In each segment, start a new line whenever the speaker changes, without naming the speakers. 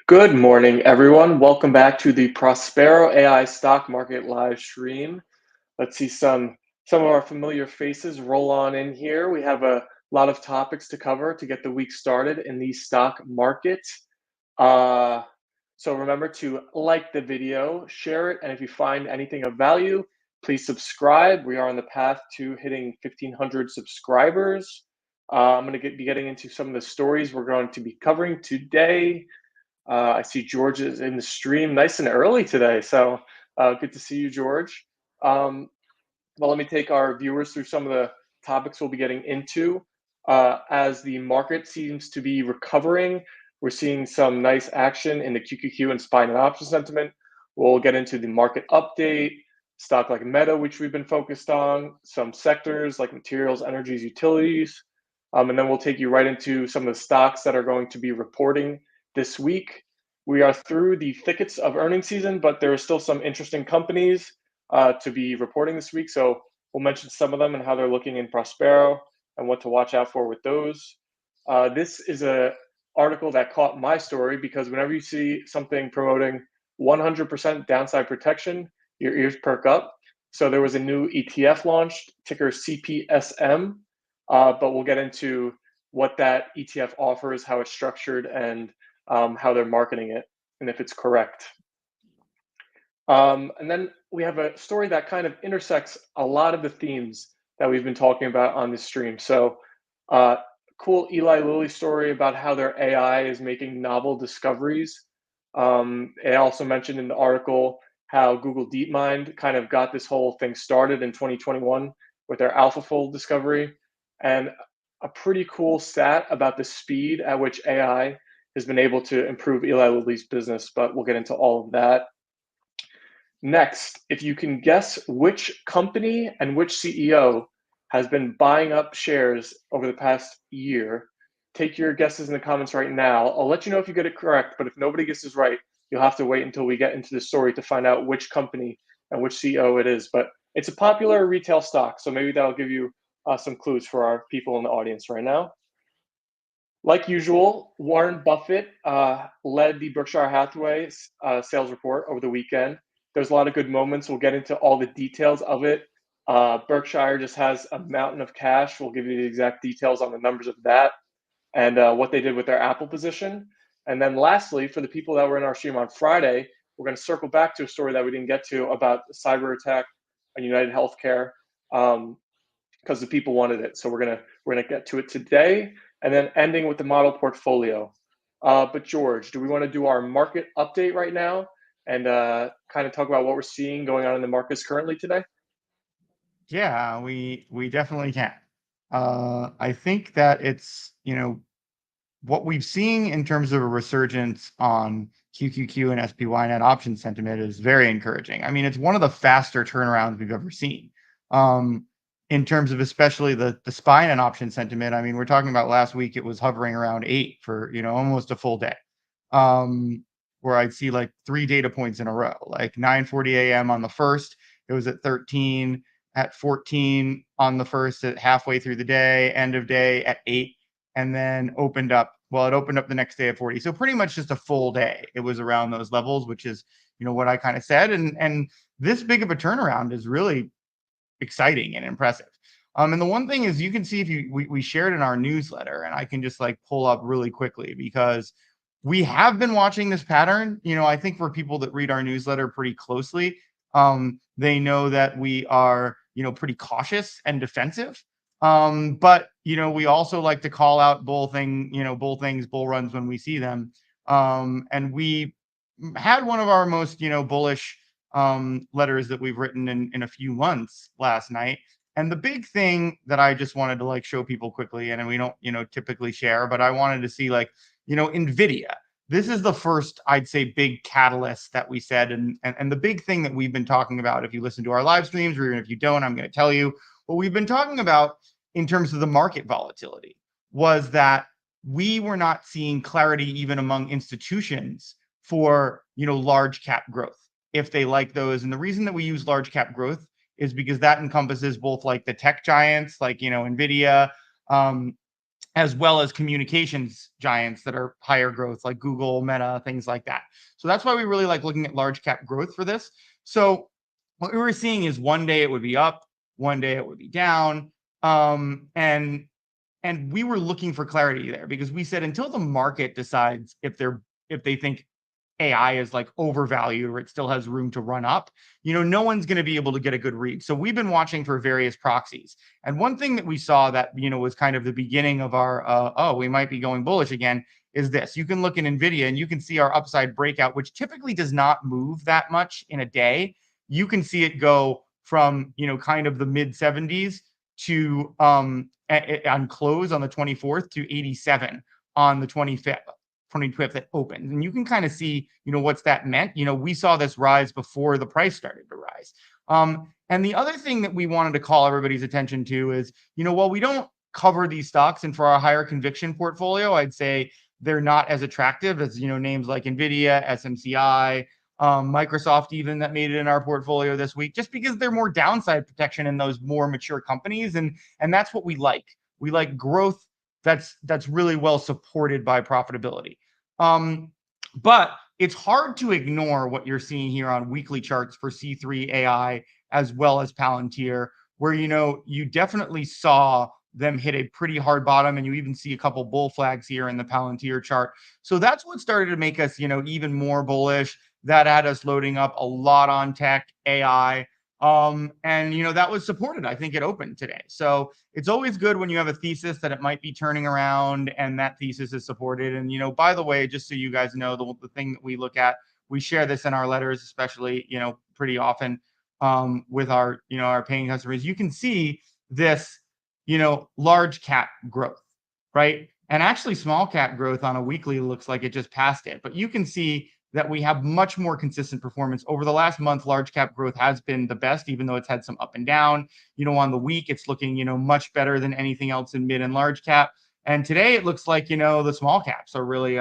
Good morning, everyone. Welcome back to the Prospero.Ai stock market live stream. Let's see some of our familiar faces roll on in here. We have a lot of topics to cover to get the week started in the stock market. Uh, so remember to like the video, share it, and if you find anything of value, please subscribe. We are on the path to hitting 1,500 subscribers. I'm going to be getting into some of the stories we're going to be covering today. I see George is in the stream nice and early today, so good to see you, George. Well, let me take our viewers through some of the topics we'll be getting into. As the market seems to be recovering, we're seeing some nice action in the QQQ and SPY and option sentiment. We'll get into the market update, stock like Meta, which we've been focused on, some sectors like materials, energies, utilities, and then we'll take you right into some of the stocks that are going to be reporting this week. We are through the thickets of earnings season, but there are still some interesting companies to be reporting this week. So we'll mention some of them and how they're looking in Prospero and what to watch out for with those. This is an article that caught my story because whenever you see something promoting 100% downside protection, your ears perk up. So there was a new ETF launched, ticker CPSM, but we'll get into what that ETF offers, how it's structured, and how they're marketing it, and if it's correct. And then we have a story that kind of intersects a lot of the themes that we've been talking about on this stream. So cool Eli Lilly story about how their AI is making novel discoveries. It also mentioned in the article how Google DeepMind kind of got this whole thing started in 2021 with their AlphaFold discovery, and a pretty cool stat about the speed at which AI has been able to improve Eli Lilly's business, but we'll get into all of that. Next, if you can guess which company and which CEO has been buying up shares over the past year, take your guesses in the comments right now. I'll let you know if you get it correct, but if nobody guesses right, you'll have to wait until we get into the story to find out which company and which CEO it is. But it's a popular retail stock, so maybe that'll give you some clues for our people in the audience right now. Like usual, Warren Buffett led the Berkshire Hathaway sales report over the weekend. There's a lot of good moments. We'll get into all the details of it. Berkshire just has a mountain of cash. We'll give you the exact details on the numbers of that and what they did with their Apple position. And then lastly, for the people that were in our stream on Friday, we're going to circle back to a story that we didn't get to about the cyber attack on United Healthcare because the people wanted it. So we're gonna get to it today, and then ending with the model portfolio. But George, do we want to do our market update right now and kind of talk about what we're seeing going on in the markets currently today?
Yeah, we definitely can. I think that it's, what we've seen in terms of a resurgence on QQQ and SPY net option sentiment is very encouraging. I mean, it's one of the faster turnarounds we've ever seen. In terms of especially the SPY net option sentiment. I mean, we're talking about last week, it was hovering around 8 for, almost a full day. Where I'd see like 3 data points in a row, like 9:40 a.m. on the first, it was at 13, at 14 on the first, at halfway through the day, end of day at 8, and then opened up. Well, it opened up the next day at 40. So pretty much just a full day. It was around those levels, which is, what I kind of said. And this big of a turnaround is really exciting and impressive. And the one thing is, you can see if we shared in our newsletter, and I can just like pull up really quickly because we have been watching this pattern. I think for people that read our newsletter pretty closely, they know that we are, pretty cautious and defensive. But we also like to call out bull runs when we see them. And we had one of our most, bullish letters that we've written in a few months last night. And the big thing that I just wanted to like show people quickly, and we don't, typically share, but I wanted to see like, NVIDIA. This is the first, I'd say, big catalyst that we said. And the big thing that we've been talking about, if you listen to our live streams, or even if you don't, I'm going to tell you what we've been talking about in terms of the market volatility was that we were not seeing clarity even among institutions for, large cap growth, if they like those. And the reason that we use large cap growth is because that encompasses both like the tech giants, like, NVIDIA, as well as communications giants that are higher growth, like Google, Meta, things like that. So that's why we really like looking at large cap growth for this. So what we were seeing is one day it would be up, one day it would be down. And we were looking for clarity there because we said until the market decides if they think AI is like overvalued or it still has room to run up, no one's going to be able to get a good read. So we've been watching for various proxies. And one thing that we saw that, was kind of the beginning of our, we might be going bullish again, is this. You can look in NVIDIA and you can see our upside breakout, which typically does not move that much in a day. You can see it go from, kind of the mid 70s to on close on the 24th to 87 on the 25th that opened. And you can kind of see, what's that meant. We saw this rise before the price started to rise. And the other thing that we wanted to call everybody's attention to is, while we don't cover these stocks and for our higher conviction portfolio, I'd say they're not as attractive as, names like NVIDIA, SMCI, Microsoft even that made it in our portfolio this week, just because they're more downside protection in those more mature companies. And that's what we like. We like growth that's really well supported by profitability. But it's hard to ignore what you're seeing here on weekly charts for C3.ai as well as Palantir, where you definitely saw them hit a pretty hard bottom, and you even see a couple bull flags here in the Palantir chart. So that's what started to make us, even more bullish. That had us loading up a lot on tech, AI, and that was supported. I think it opened today. So it's always good when you have a thesis that it might be turning around and that thesis is supported. And by the way, just so you guys know, the thing that we look at, we share this in our letters, especially pretty often with our our paying customers. You can see this large cap growth, right? And actually small cap growth on a weekly looks like it just passed it. But you can see that we have much more consistent performance over the last month. Large cap growth has been the best, even though it's had some up and down. On the week, it's looking, much better than anything else in mid and large cap. And today it looks like, the small caps are really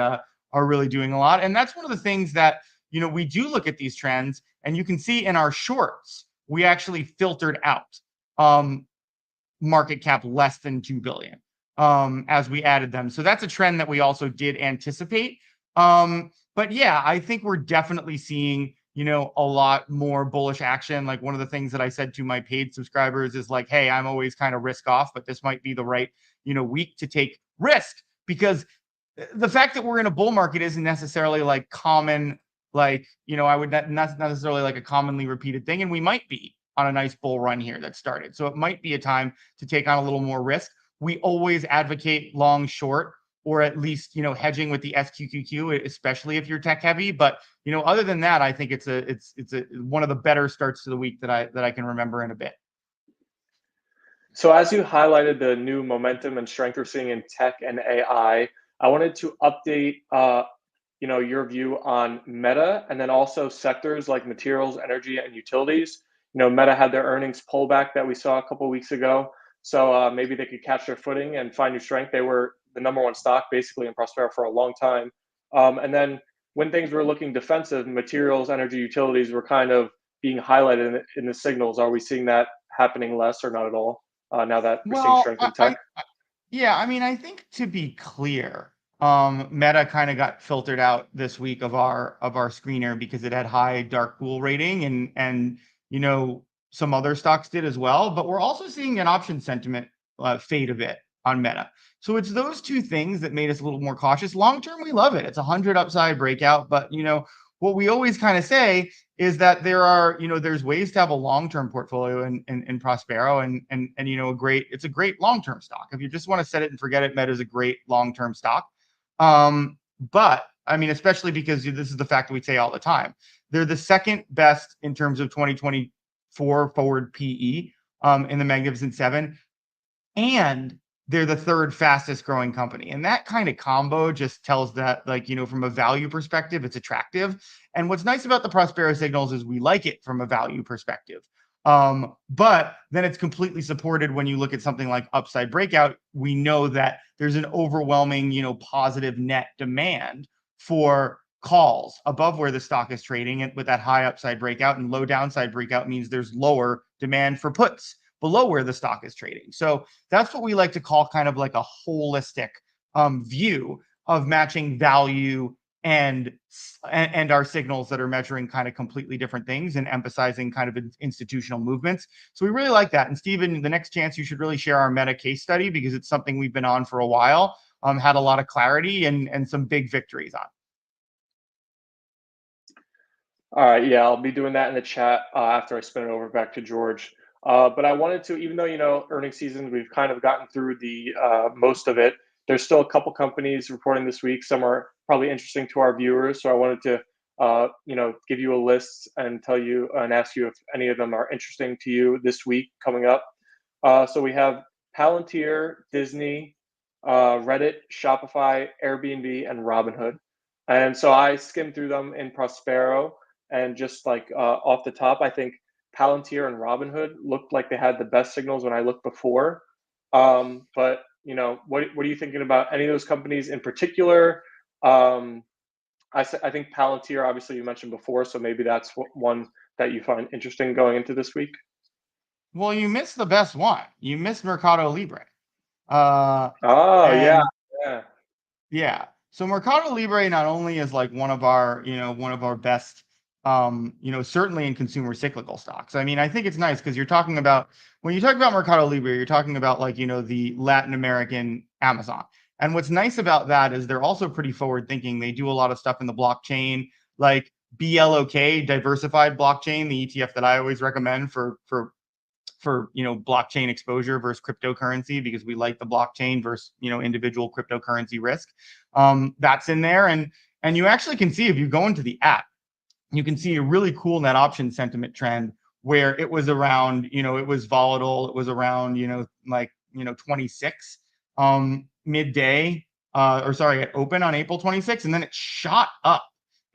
doing a lot. And that's one of the things that, we do look at these trends, and you can see in our shorts, we actually filtered out market cap less than 2 billion as we added them. So that's a trend that we also did anticipate. But yeah, I think we're definitely seeing, a lot more bullish action. Like one of the things that I said to my paid subscribers is like, hey, I'm always kind of risk off, but this might be the right, week to take risk, because the fact that we're in a bull market isn't necessarily like common, like, I would not necessarily like a commonly repeated thing. And we might be on a nice bull run here that started. So it might be a time to take on a little more risk. We always advocate long short, or at least, hedging with the SQQQ, especially if you're tech heavy. But, other than that, I think it's one of the better starts to the week that I can remember in a bit.
So as you highlighted the new momentum and strength we're seeing in tech and AI, I wanted to update, your view on Meta, and then also sectors like materials, energy, and utilities. Meta had their earnings pullback that we saw a couple of weeks ago. So maybe they could catch their footing and find new strength. They were the number one stock basically in Prospero for a long time. And then when things were looking defensive, materials, energy, utilities were kind of being highlighted in the signals. Are we seeing that happening less or not at all now that we're seeing
Well,
strength in tech?
yeah, I mean, I think to be clear, Meta kind of got filtered out this week of our screener because it had high dark pool rating, and some other stocks did as well. But we're also seeing an option sentiment fade a bit on Meta. So it's those two things that made us a little more cautious. Long term, we love it. It's a 100 upside breakout, but what we always kind of say is that there's ways to have a long-term portfolio in Prospero, and it's a great long-term stock. If you just want to set it and forget it, Meta is a great long-term stock. But I mean, especially because this is the fact that we say all the time. They're the second best in terms of 2024 forward PE in the Magnificent Seven, and they're the third fastest growing company. And that kind of combo just tells that, like, from a value perspective, it's attractive. And what's nice about the Prospero signals is we like it from a value perspective. But then it's completely supported when you look at something like upside breakout. We know that there's an overwhelming, positive net demand for calls above where the stock is trading, and with that high upside breakout, and low downside breakout means there's lower demand for puts below where the stock is trading. So that's what we like to call kind of like a holistic view of matching value and our signals that are measuring kind of completely different things and emphasizing kind of institutional movements. So we really like that. And Stephen, the next chance you should really share our meta case study, because it's something we've been on for a while, had a lot of clarity and some big victories on.
All right, yeah, I'll be doing that in the chat after I spin it over back to George. But I wanted to, even though earnings season, we've kind of gotten through the most of it. There's still a couple companies reporting this week. Some are probably interesting to our viewers, so I wanted to give you a list and tell you and ask you if any of them are interesting to you this week coming up. So we have Palantir, Disney, Reddit, Shopify, Airbnb, and Robinhood. And so I skimmed through them in Prospero, and just like off the top, I think Palantir and Robinhood looked like they had the best signals when I looked before. But what are you thinking about any of those companies in particular? I think Palantir, obviously, you mentioned before, so maybe that's one that you find interesting going into this week.
Well, you missed the best one. You missed Mercado Libre.
Oh yeah,
And
yeah.
yeah. So Mercado Libre not only is like one of our, one of our best, certainly in consumer cyclical stocks. I mean, I think it's nice because you're talking about, when you talk about Mercado Libre, you're talking about like, the Latin American Amazon. And what's nice about that is they're also pretty forward thinking. They do a lot of stuff in the blockchain, like BLOK, diversified blockchain, the ETF that I always recommend for blockchain exposure versus cryptocurrency, because we like the blockchain versus individual cryptocurrency risk. That's in there, and you actually can see, if you go into the app, you can see a really cool net option sentiment trend where it was around, it was volatile, it was around 26 midday, at open on April 26th, and then it shot up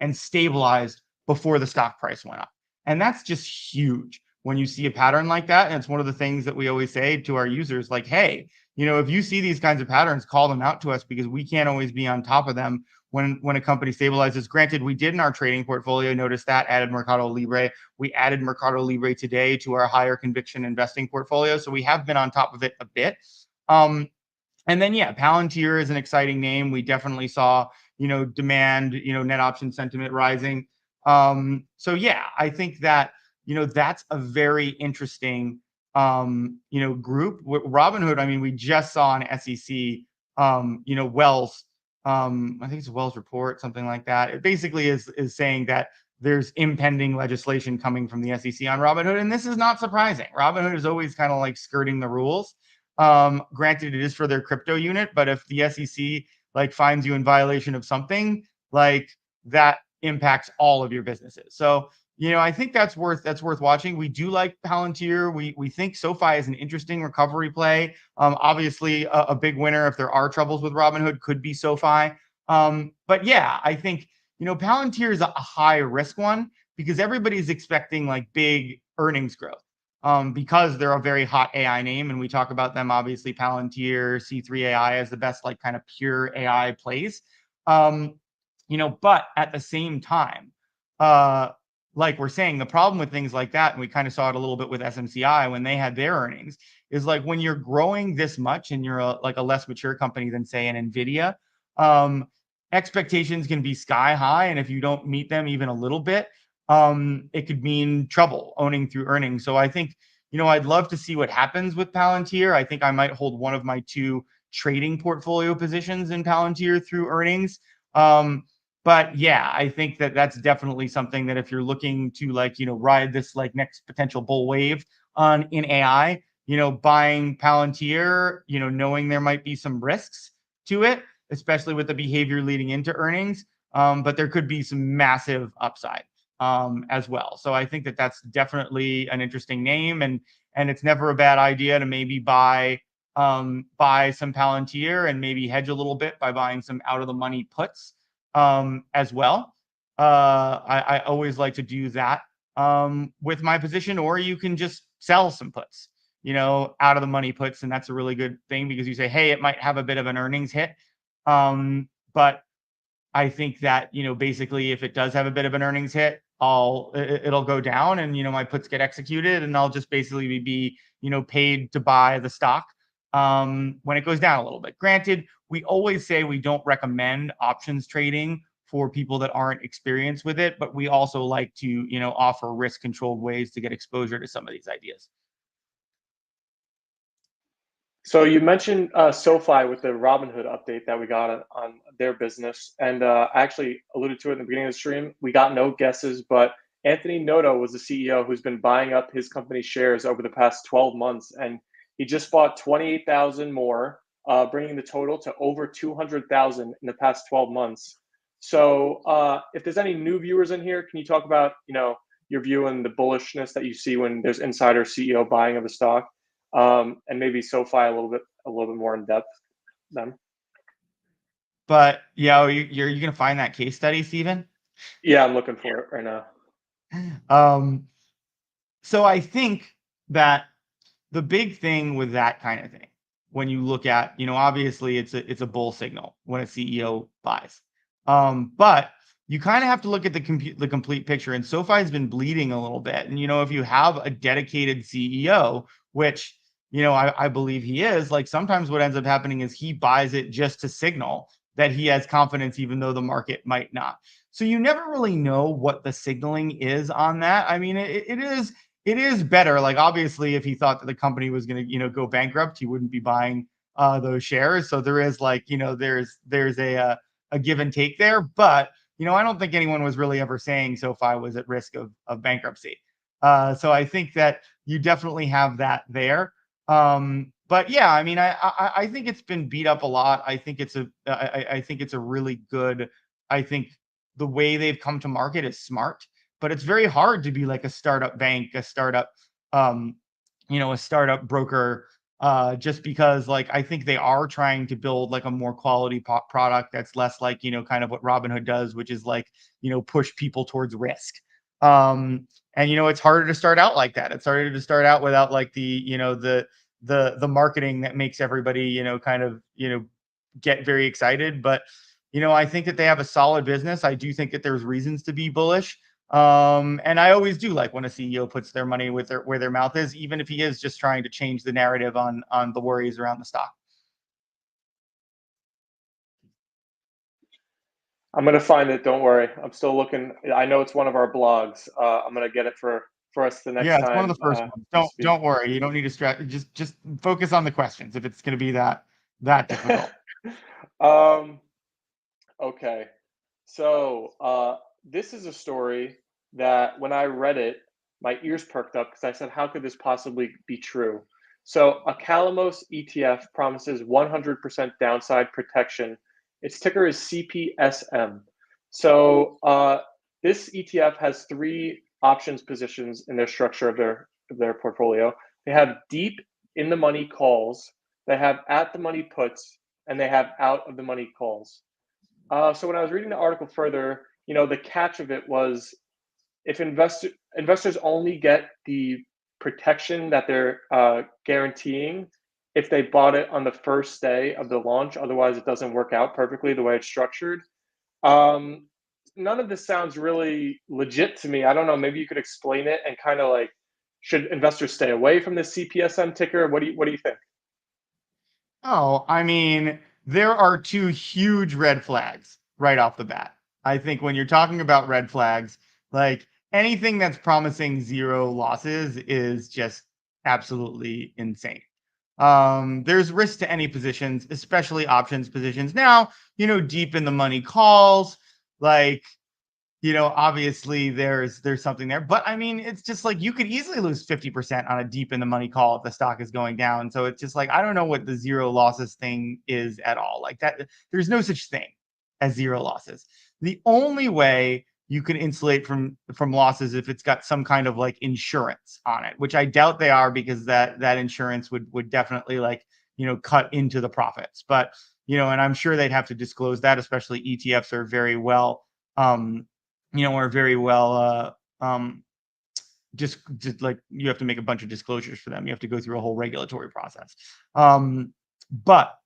and stabilized before the stock price went up. And that's just huge when you see a pattern like that. And it's one of the things that we always say to our users, like, hey, if you see these kinds of patterns, call them out to us, because we can't always be on top of them when a company stabilizes. Granted, we did in our trading portfolio notice that, added Mercado Libre. We added Mercado Libre today to our higher conviction investing portfolio. So we have been on top of it a bit. And then, yeah, Palantir is an exciting name. We definitely saw, demand, net option sentiment rising. So yeah, I think that, that's a very interesting, group. Robinhood, I mean, we just saw an SEC, Wells, I think it's a Wells report, something like that. It basically is saying that there's impending legislation coming from the SEC on Robinhood, and this is not surprising. Robinhood is always kind of like skirting the rules. Granted, it is for their crypto unit, but if the SEC like finds you in violation of something, like that impacts all of your businesses. So, I think that's worth watching. We do like Palantir. We think SoFi is an interesting recovery play. Obviously, a big winner if there are troubles with Robinhood could be SoFi. But yeah, I think Palantir is a high risk one because everybody's expecting like big earnings growth. Because they're a very hot AI name, and we talk about them, obviously Palantir, C3 AI as the best like kind of pure AI plays. But at the same time, like we're saying, the problem with things like that, and we kind of saw it a little bit with SMCI when they had their earnings, is like when you're growing this much and you're like a less mature company than say an Nvidia, expectations can be sky high, and if you don't meet them even a little bit, it could mean trouble owning through earnings. So I think, I'd love to see what happens with Palantir. I think I might hold one of my two trading portfolio positions in Palantir through earnings. But yeah, I think that that's definitely something that if you're looking to like, ride this like next potential bull wave in AI, buying Palantir, knowing there might be some risks to it, especially with the behavior leading into earnings. But there could be some massive upside as well. So I think that that's definitely an interesting name, and it's never a bad idea to maybe buy some Palantir and maybe hedge a little bit by buying some out of the money puts as well. I always like to do that with my position, or you can just sell some puts, out of the money puts, and that's a really good thing because you say, hey, it might have a bit of an earnings hit, but I think that, basically if it does have a bit of an earnings hit, it'll go down, and my puts get executed, and I'll just basically be paid to buy the stock when it goes down a little bit. Granted, we always say we don't recommend options trading for people that aren't experienced with it, but we also like to offer risk controlled ways to get exposure to some of these ideas.
So you mentioned SoFi with the Robinhood update that we got on their business, and I actually alluded to it in the beginning of the stream. We got no guesses, but Anthony Noto was the CEO who's been buying up his company's shares over the past 12 months, and he just bought 28,000 more, bringing the total to over 200,000 in the past 12 months. So if there's any new viewers in here, can you talk about your view and the bullishness that you see when there's insider CEO buying of a stock? And maybe SoFi a little bit more in depth then.
But yeah, you're gonna find that case study, Stephen?
Yeah, I'm looking for it right now.
So I think that the big thing with that kind of thing, when you look at, obviously it's a bull signal when a CEO buys. But you kind of have to look at the complete picture. And SoFi has been bleeding a little bit. And if you have a dedicated CEO, which I believe he is, like, sometimes what ends up happening is he buys it just to signal that he has confidence, even though the market might not. So you never really know what the signaling is on that. I mean, it is better. Like, obviously, if he thought that the company was going to, go bankrupt, he wouldn't be buying those shares. So there is, like, there's a give and take there. But I don't think anyone was really ever saying SoFi was at risk of bankruptcy. So I think that you definitely have that there. But yeah, I mean, I think it's been beat up a lot. I think it's a really good. I think the way they've come to market is smart, but it's very hard to be like a startup bank, a startup, a startup broker, just because, like, I think they are trying to build like a more quality product that's less like, kind of what Robinhood does, which is like, push people towards risk. And it's harder to start out like that. It's harder to start out without like the marketing that makes everybody, kind of, get very excited. But I think that they have a solid business. I do think that there's reasons to be bullish. And I always do like when a CEO puts their money where their mouth is, even if he is just trying to change the narrative on the worries around the stock.
I'm gonna find it. Don't worry. I'm still looking. I know it's one of our blogs. I'm gonna get it for us the next
Yeah, it's one of
time
the first ones.
we
Don't
speak.
don't worry. You don't need to stress. Just focus on the questions if it's going to be that difficult.
um, okay. So this is a story that when I read it, my ears perked up because I said, how could this possibly be true? So a Calamos ETF promises 100% downside protection. Its ticker is CPSM. So this ETF has three options positions in their structure of their portfolio. They have deep in the money calls, they have at the money puts, and they have out of the money calls. So when I was reading the article further, the catch of it was if investors only get the protection that they're guaranteeing if they bought it on the first day of the launch. Otherwise, it doesn't work out perfectly the way it's structured. Um, None of this sounds really legit to me. I don't know. Maybe you could explain it and kind of like, should investors stay away from the CPSM ticker? What do you think?
Oh, I mean, there are two huge red flags right off the bat. I think when you're talking about red flags, like, anything that's promising zero losses is just absolutely insane. There's risk to any positions, especially options positions. Now, deep in the money calls, like, obviously there's something there, but I mean, it's just like you could easily lose 50% on a deep in the money call if the stock is going down. So it's just like, I don't know what the zero losses thing is at all. Like that, there's no such thing as zero losses. The only way you can insulate from losses if it's got some kind of like insurance on it, which I doubt they are, because that insurance would definitely, like, cut into the profits. But and I'm sure they'd have to disclose that, especially ETFs are very well are very well just like, you have to make a bunch of disclosures for them. You have to go through a whole regulatory process. But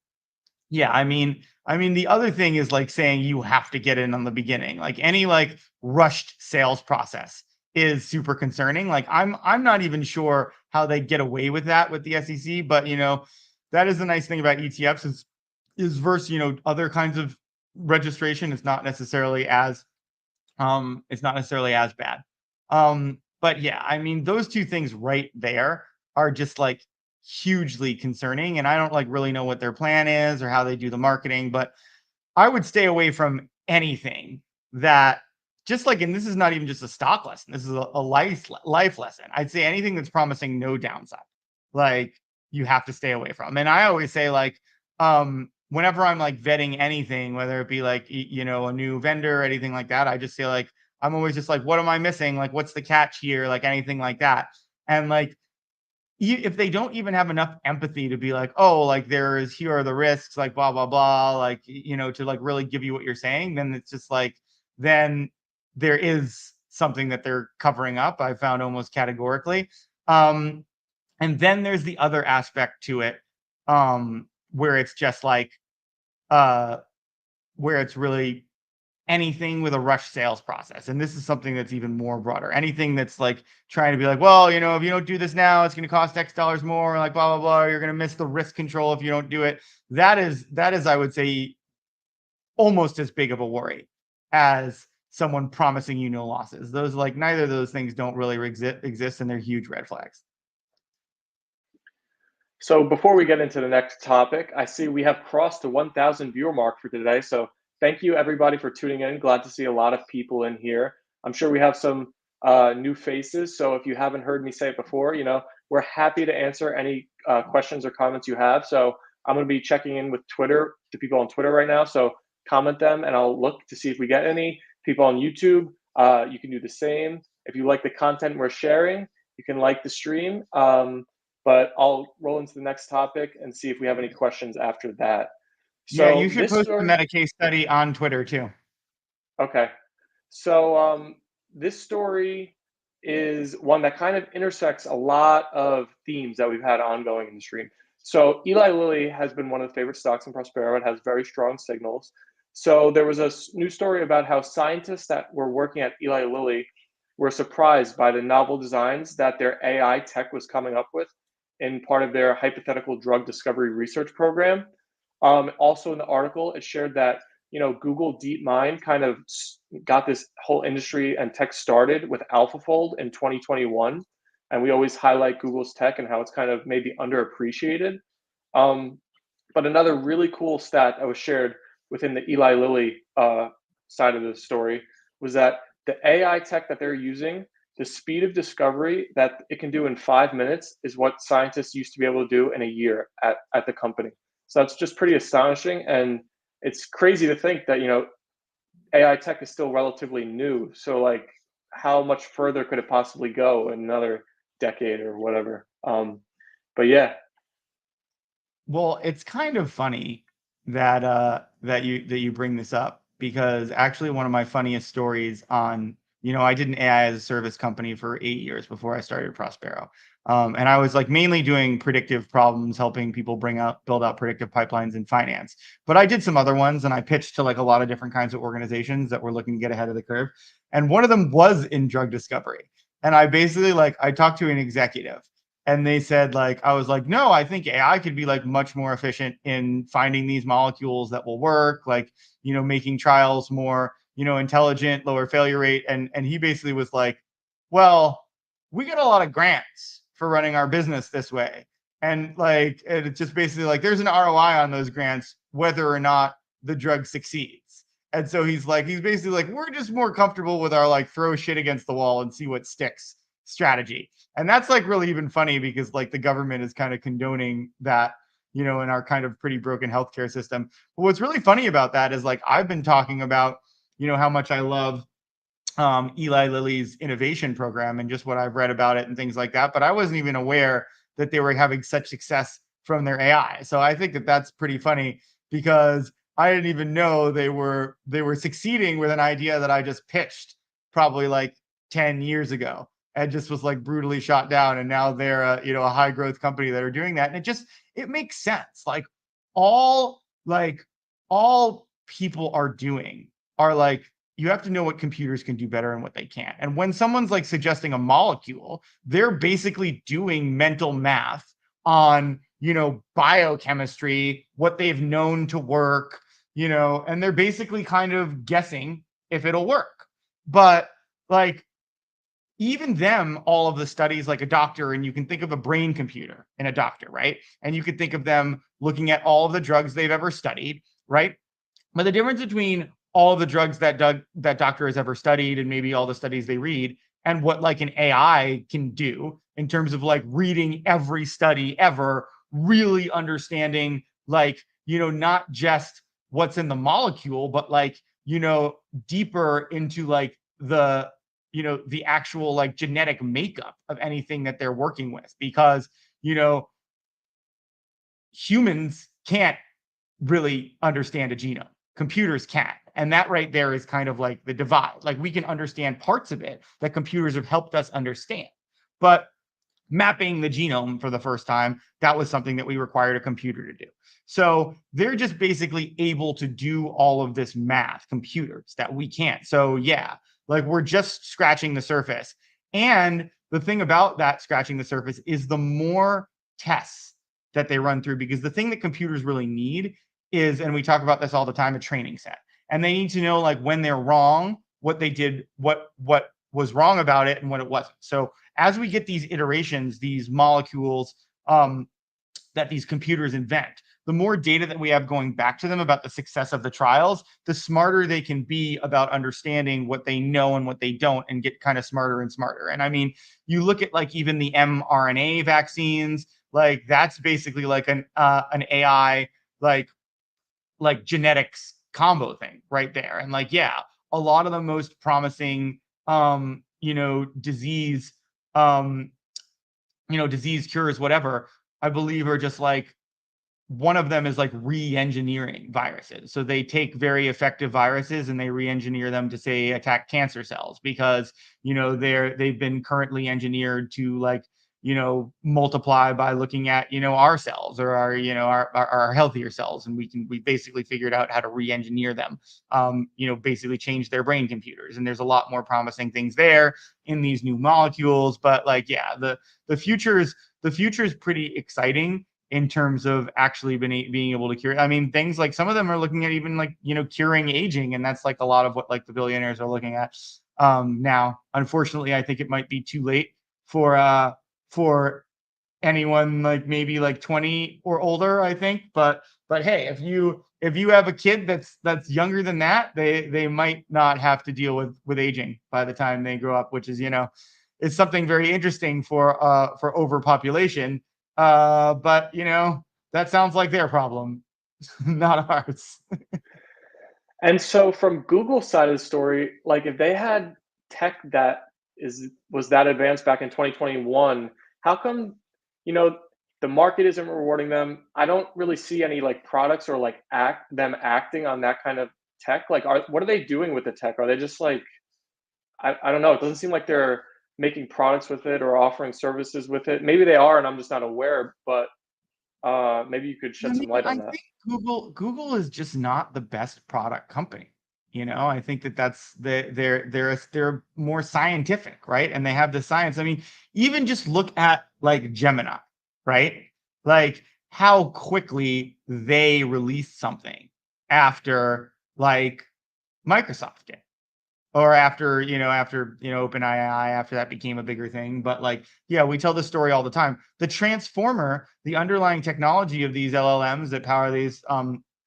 Yeah, I mean, the other thing is like saying you have to get in on the beginning. Like any like rushed sales process is super concerning. Like I'm not even sure how they get away with that with the SEC, but that is the nice thing about ETFs is versus, other kinds of registration. It's not necessarily as bad. But yeah, I mean, those two things right there are just like hugely concerning. And I don't like really know what their plan is or how they do the marketing, but I would stay away from anything that just like, and this is not even just a stock lesson. This is a life lesson. I'd say anything that's promising no downside, like you have to stay away from. And I always say like, whenever I'm like vetting anything, whether it be like, a new vendor or anything like that, I just say like, I'm always just like, what am I missing? Like, what's the catch here? Like anything like that. And like, if they don't even have enough empathy to be like, oh, like here are the risks, like blah blah blah, like to like really give you what you're saying, then it's just like then there is something that they're covering up. I found almost categorically. Um, and then there's the other aspect to it, where it's just like uh, where it's really anything with a rush sales process. And this is something that's even more broader. Anything that's like trying to be like, well, if you don't do this now, it's going to cost X dollars more, like blah, blah, blah. You're going to miss the risk control if you don't do it. That is, I would say, almost as big of a worry as someone promising you no losses. Those like neither of those things don't really exist and they're huge red flags.
So before we get into the next topic, I see we have crossed the 1,000 viewer mark for today. So thank you everybody for tuning in. Glad to see a lot of people in here. I'm sure we have some new faces. So if you haven't heard me say it before, we're happy to answer any questions or comments you have. So I'm going to be checking in with Twitter, the people on Twitter right now. So comment them and I'll look to see if we get any. People on YouTube, you can do the same. If you like the content we're sharing, you can like the stream. But I'll roll into the next topic and see if we have any questions after that.
Yeah, you
So
should
this
post the
story,
meta case study on Twitter too.
okay. So this story is one that kind of intersects a lot of themes that we've had ongoing in the stream. So Eli Lilly has been one of the favorite stocks in Prospero. It has very strong signals. So there was a news story about how scientists that were working at Eli Lilly were surprised by the novel designs that their AI tech was coming up with in part of their hypothetical drug discovery research program. Also, in the article, it shared that Google DeepMind kind of got this whole industry and tech started with AlphaFold in 2021, and we always highlight Google's tech and how it's kind of maybe underappreciated. Um, but another really cool stat that was shared within the Eli Lilly side of the story was that the AI tech that they're using, the speed of discovery that it can do in 5 minutes is what scientists used to be able to do in a year at the company. So that's just pretty astonishing. And it's crazy to think that, AI tech is still relatively new. So, like, how much further could it possibly go in another decade or whatever? But yeah,
Well, it's kind of funny that you bring this up because actually one of my funniest stories on, I did an AI as a service company for 8 years before I started Prospero. And I was like mainly doing predictive problems, helping people build out predictive pipelines in finance. But I did some other ones and I pitched to like a lot of different kinds of organizations that were looking to get ahead of the curve. And one of them was in drug discovery. And I basically like I talked to an executive and they said like I was like, no, I think AI could be like much more efficient in finding these molecules that will work, like making trials more intelligent, lower failure rate. And he basically was like, well, we get a lot of grants for running our business this way, and like it's just basically like there's an ROI on those grants whether or not the drug succeeds. And so he's basically like, we're just more comfortable with our like throw shit against the wall and see what sticks strategy. And that's like really even funny because like the government is kind of condoning that, in our kind of pretty broken healthcare system. But what's really funny about that is like I've been talking about, how much I love Eli Lilly's innovation program and just what I've read about it and things like that. But I wasn't even aware that they were having such success from their AI. So I think that that's pretty funny because I didn't even know they were succeeding with an idea that I just pitched probably like 10 years ago and just was like brutally shot down. And now they're a high growth company that are doing that. And it makes sense. Like all like all people are doing are like, you have to know what computers can do better and what they can't. And when someone's like suggesting a molecule, they're basically doing mental math on, biochemistry, what they've known to work, and they're basically kind of guessing if it'll work. But like, even them, all of the studies, like a doctor, and you can think of a brain computer in a doctor, right? And you could think of them looking at all of the drugs they've ever studied, right? But the difference between all the drugs that doctor has ever studied and maybe all the studies they read and what like an AI can do in terms of like reading every study ever, really understanding like, not just what's in the molecule, but like, deeper into like the actual like genetic makeup of anything that they're working with, because, humans can't really understand a genome. Computers can. And that right there is kind of like the divide. Like we can understand parts of it that computers have helped us understand. But mapping the genome for the first time, that was something that we required a computer to do. So they're just basically able to do all of this math, computers, that we can't. So yeah, like we're just scratching the surface. And the thing about that scratching the surface is the more tests that they run through, because the thing that computers really need is, and we talk about this all the time, a training set. And they need to know like when they're wrong, what they did, what was wrong about it and what it wasn't. So as we get these iterations, these molecules that these computers invent, the more data that we have going back to them about the success of the trials, the smarter they can be about understanding what they know and what they don't, and get kind of smarter and smarter. And I mean, you look at like even the mRNA vaccines, like that's basically like an AI like genetics combo thing right there. And like, yeah, a lot of the most promising disease um disease cures, whatever, I believe are just like, one of them is like re-engineering viruses. So they take very effective viruses and they re-engineer them to say attack cancer cells, because they've been currently engineered to like multiply by looking at our cells, or our healthier cells, and we basically figured out how to re-engineer them, basically change their brain computers. And there's a lot more promising things there in these new molecules. But like, yeah, the future is pretty exciting in terms of actually being able to cure. I mean, things like some of them are looking at even like, curing aging. And that's like a lot of what like the billionaires are looking at now. Unfortunately, I think it might be too late for anyone like maybe like 20 or older, I think. But hey, if you have a kid that's younger than that, they might not have to deal with aging by the time they grow up, which is, is something very interesting for overpopulation. But that sounds like their problem, not ours.
And so from Google's side of the story, like if they had tech that was that advanced back in 2021, how come, you know, the market isn't rewarding them? I don't really see any like products or like them acting on that kind of tech. Like what are they doing with the tech? Are they just like I don't know, it doesn't seem like they're making products with it or offering services with it. Maybe they are and I'm just not aware, but maybe you could
I
shed
mean,
some light
I
on that.
think Google is just not the best product company. I think that's they're more scientific, right? And they have the science. I mean, even just look at like Gemini, right? Like how quickly they released something after like Microsoft did, or after OpenAI, after that became a bigger thing. But like, yeah, we tell this story all the time. The transformer, the underlying technology of these LLMs that power these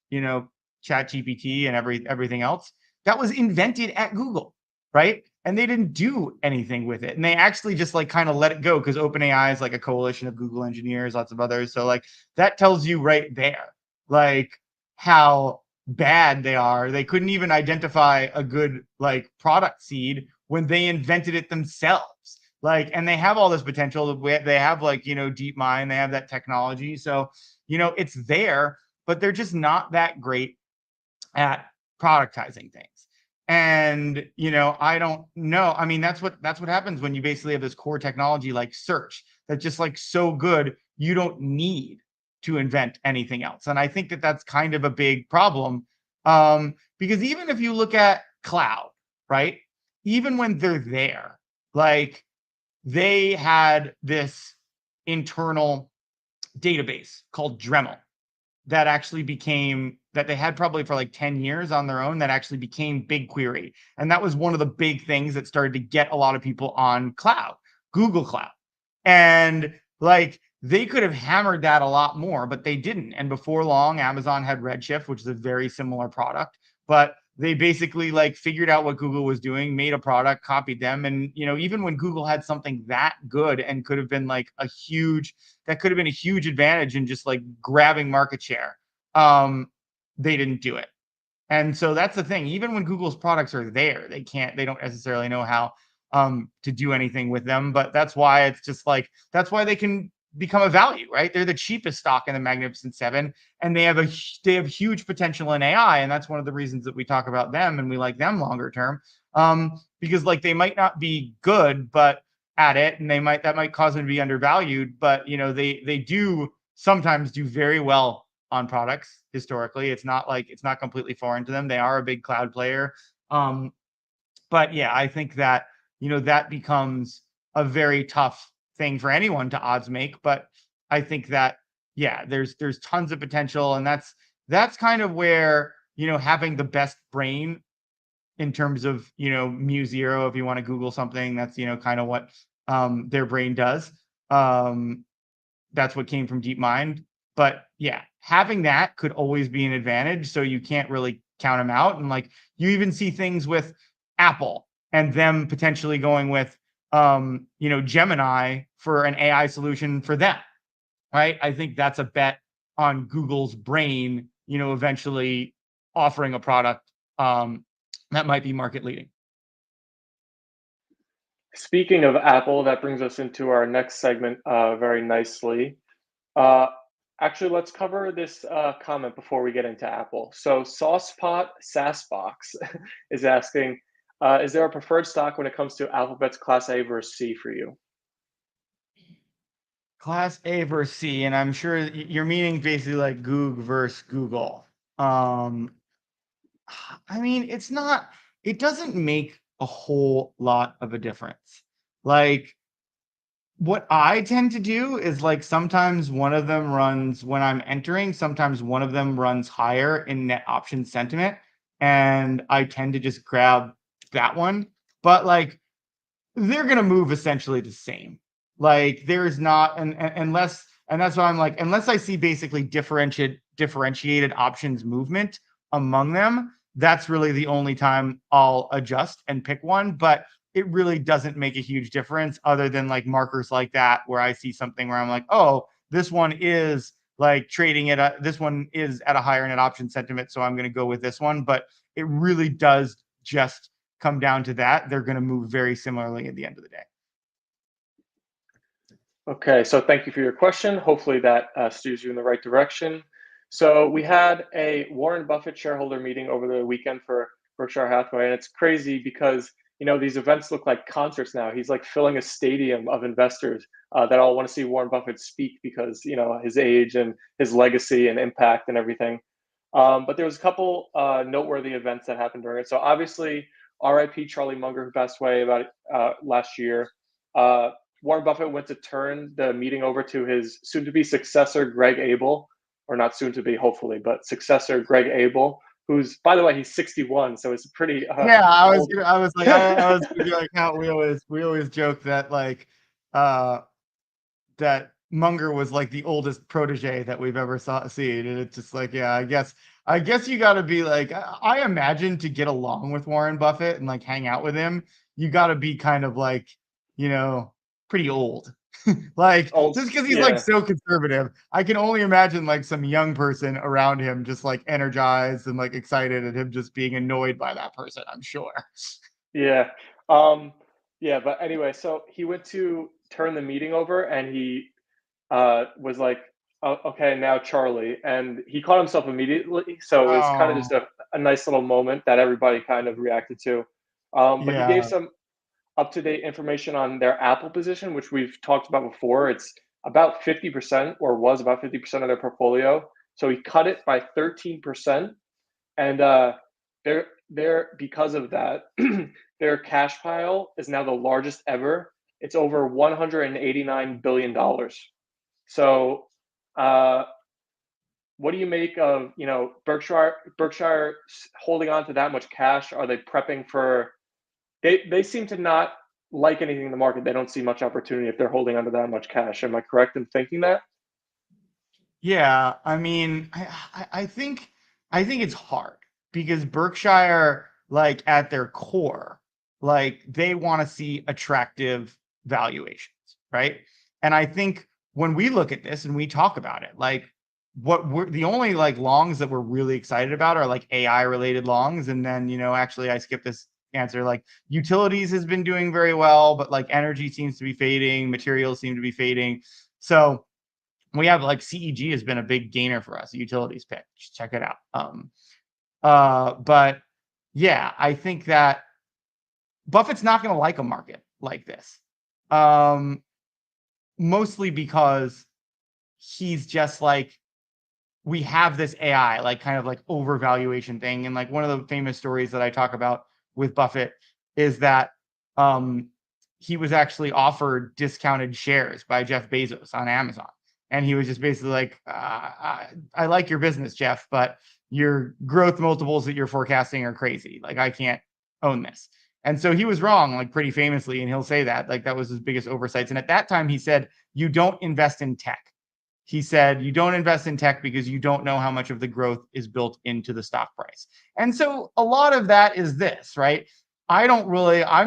you know chat GPT and everything else, that was invented at Google, right? And they didn't do anything with it, and they actually just like kind of let it go, because OpenAI is like a coalition of Google engineers, lots of others. So like that tells you right there like how bad they are. They couldn't even identify a good like product seed when they invented it themselves. Like, and they have all this potential. They have like, deep mind, they have that technology. So, it's there, but they're just not that great at productizing things. And, I don't know. I mean, that's what happens when you basically have this core technology like search that's just like so good, you don't need to invent anything else. And I think that that's kind of a big problem, because even if you look at cloud, right? Even when they're there, like they had this internal database called Dremel that actually became that they had probably for like 10 years on their own that actually became BigQuery. And that was one of the big things that started to get a lot of people on cloud, Google Cloud. And like they could have hammered that a lot more, but they didn't. And before long, Amazon had Redshift, which is a very similar product, but they basically like figured out what Google was doing, made a product, copied them. And, even when Google had something that good and could have been like that could have been a huge advantage in just like grabbing market share, they didn't do it. And so that's the thing. Even when Google's products are there, they don't necessarily know how to do anything with them. But that's why it's just like, that's why they can become a value, right? They're the cheapest stock in the Magnificent Seven, and they have huge potential in AI. And that's one of the reasons that we talk about them and we like them longer term. Because like they might not be good, but at it, and that might cause them to be undervalued, but they do sometimes do very well on products historically. It's not completely foreign to them. They are a big cloud player. But yeah, I think that, that becomes a very tough thing for anyone to odds make. But I think that, yeah, there's tons of potential. And that's kind of where, having the best brain in terms of, Mu Zero, if you want to Google something, that's, kind of what their brain does. That's what came from DeepMind. But yeah, having that could always be an advantage. So you can't really count them out. And like you even see things with Apple and them potentially going with Gemini for an AI solution for them. Right. I think that's a bet on Google's brain, eventually offering a product that might be market leading.
Speaking of Apple, that brings us into our next segment very nicely. Uh, Actually, let's cover this comment before we get into Apple. So, Saucepot Sassbox is asking, is there a preferred stock when it comes to Alphabet's Class A versus C for you?
Class A versus C, and I'm sure you're meaning basically like Goog versus Google. Um, I mean, it doesn't make a whole lot of a difference. Like, what I tend to do is like sometimes one of them runs when I'm entering, sometimes one of them runs higher in net option sentiment, and I tend to just grab that one. But like they're going to move essentially the same. Like there's not unless, and that's why I'm like, unless I see basically differentiated options movement among them, that's really the only time I'll adjust and pick one. But it really doesn't make a huge difference other than like markers like that, where I see something where I'm like, oh, this one is like trading this one is at a higher net option sentiment. So I'm going to go with this one. But it really does just come down to that. They're going to move very similarly at the end of the day.
Okay, so thank you for your question. Hopefully that steers you in the right direction. So we had a Warren Buffett shareholder meeting over the weekend for Berkshire Hathaway, and it's crazy because these events look like concerts now. He's like filling a stadium of investors that all want to see Warren Buffett speak because his age and his legacy and impact and everything. But there was a couple noteworthy events that happened during it. So obviously, R.I.P. Charlie Munger, who passed away about last year. Warren Buffett went to turn the meeting over to his soon-to-be successor, Greg Abel, or not soon-to-be, hopefully, but successor, Greg Abel, who's, by the way, he's 61, so it's pretty
Yeah,
old.
I was like, I was gonna be like how we always joke that like that Munger was like the oldest protege that we've ever seen, and it's just like, yeah, I guess you got to be like, I imagine to get along with Warren Buffett and like hang out with him, you got to be kind of like, you know, pretty old. Like
Old,
just because he's like
yeah.
so conservative, I can only imagine like some young person around him just like energized and like excited and him just being annoyed by that person, I'm sure.
Yeah. Um, yeah, but anyway, so he went to turn the meeting over and he was like, oh, okay, now Charlie. And he caught himself immediately. So it was kind of
Oh,
just a nice little moment that everybody kind of reacted to. But he gave
yeah.
some up to date information on their Apple position, which we've talked about before. It's about 50% or was about 50% of their portfolio. So he cut it by 13%. And they're because of that, their cash pile is now the largest ever. It's over $189 billion. So, uh, what do you make of Berkshire holding on to that much cash? Are they prepping for? They seem to not like anything in the market. They don't see much opportunity if they're holding onto that much cash. Am I correct in thinking that?
Yeah, I mean, I think it's hard because Berkshire, like at their core, like they want to see attractive valuations, right? And I think when we look at this and we talk about it, like what we're the only like longs that we're really excited about are like AI related longs. And then, actually I skipped this answer. Like utilities has been doing very well, but like energy seems to be fading, materials seem to be fading. So we have like CEG has been a big gainer for us, a utilities pick. Just check it out. But yeah, I think that Buffett's not going to like a market like this. Um, Mostly because he's just like, we have this AI, like kind of like overvaluation thing. And like one of the famous stories that I talk about with Buffett is that um, he was actually offered discounted shares by Jeff Bezos on Amazon. And he was just basically like, I like your business, Jeff, but your growth multiples that you're forecasting are crazy. Like, I can't own this. And so he was wrong, like pretty famously. And he'll say that, like, that was his biggest oversights. And at that time, he said, you don't invest in tech. He said, you don't invest in tech because you don't know how much of the growth is built into the stock price. And so a lot of that is this, right? I'm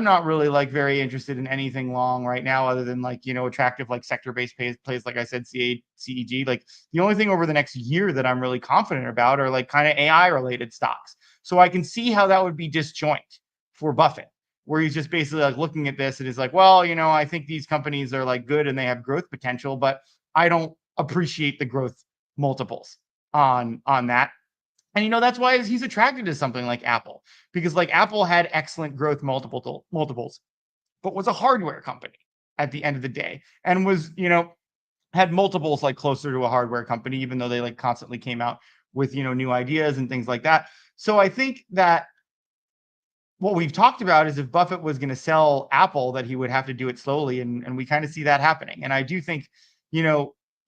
not really like very interested in anything long right now, other than like, attractive, like sector-based plays, like I said, CEG. Like the only thing over the next year that I'm really confident about are like kind of AI related stocks. So I can see how that would be disjoint for Buffett, where he's just basically like looking at this and is like, well, I think these companies are like good and they have growth potential, but I don't appreciate the growth multiples on that. And that's why he's attracted to something like Apple, because like Apple had excellent growth multiples, but was a hardware company at the end of the day, and was had multiples like closer to a hardware company, even though they like constantly came out with new ideas and things like that. So I think that what we've talked about is if Buffett was going to sell Apple, that he would have to do it slowly. And we kind of see that happening. And I do think,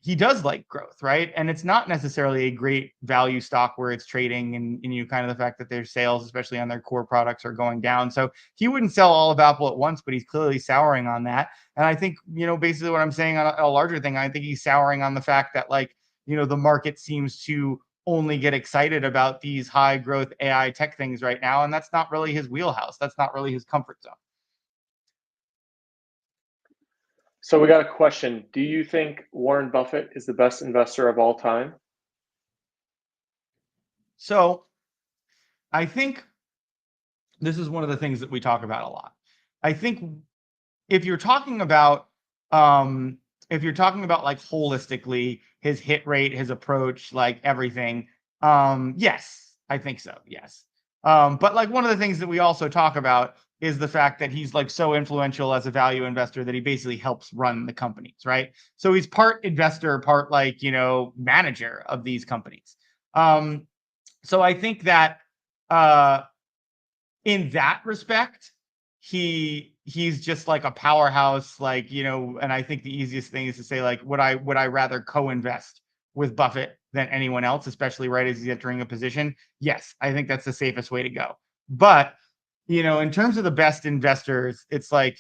he does like growth, right? And it's not necessarily a great value stock where it's trading and kind of the fact that their sales, especially on their core products, are going down. So he wouldn't sell all of Apple at once, but he's clearly souring on that. And I think, basically what I'm saying on a larger thing, I think he's souring on the fact that like, the market seems to only get excited about these high growth AI tech things right now. And that's not really his wheelhouse. That's not really his comfort zone.
So we got a question. Do you think Warren Buffett is the best investor of all time?
So I think this is one of the things that we talk about a lot. I think if you're talking about um like holistically his hit rate, his approach, like everything, yes, I think so. Yes. But like one of the things that we also talk about is the fact that he's like so influential as a value investor that he basically helps run the companies, right? So he's part investor, part like, manager of these companies. So I think that uh in that respect, he's just like a powerhouse, like, and I think the easiest thing is to say, like, would I rather co-invest with Buffett than anyone else, especially right as he's entering a position? Yes, I think that's the safest way to go. But, in terms of the best investors, it's like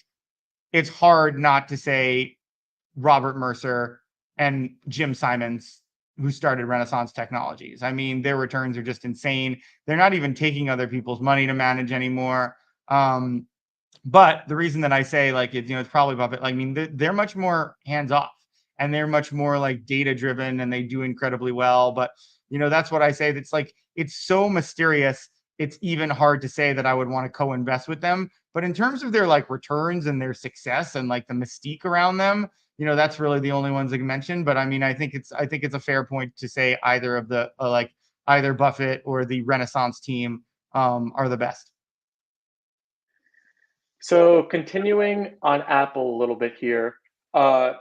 it's hard not to say Robert Mercer and Jim Simons, who started Renaissance Technologies. I mean, their returns are just insane. They're not even taking other people's money to manage anymore. Um, but the reason that I say like it's probably Buffett. Like, I mean, they're much more hands off and they're much more like data driven and they do incredibly well. But that's what I say. That's like it's so mysterious. It's even hard to say that I would want to co-invest with them. But in terms of their like returns and their success and like the mystique around them, that's really the only ones I can mention. But I mean, I think it's a fair point to say either of the like either Buffett or the Renaissance team are the best.
So continuing on Apple a little bit here, uh,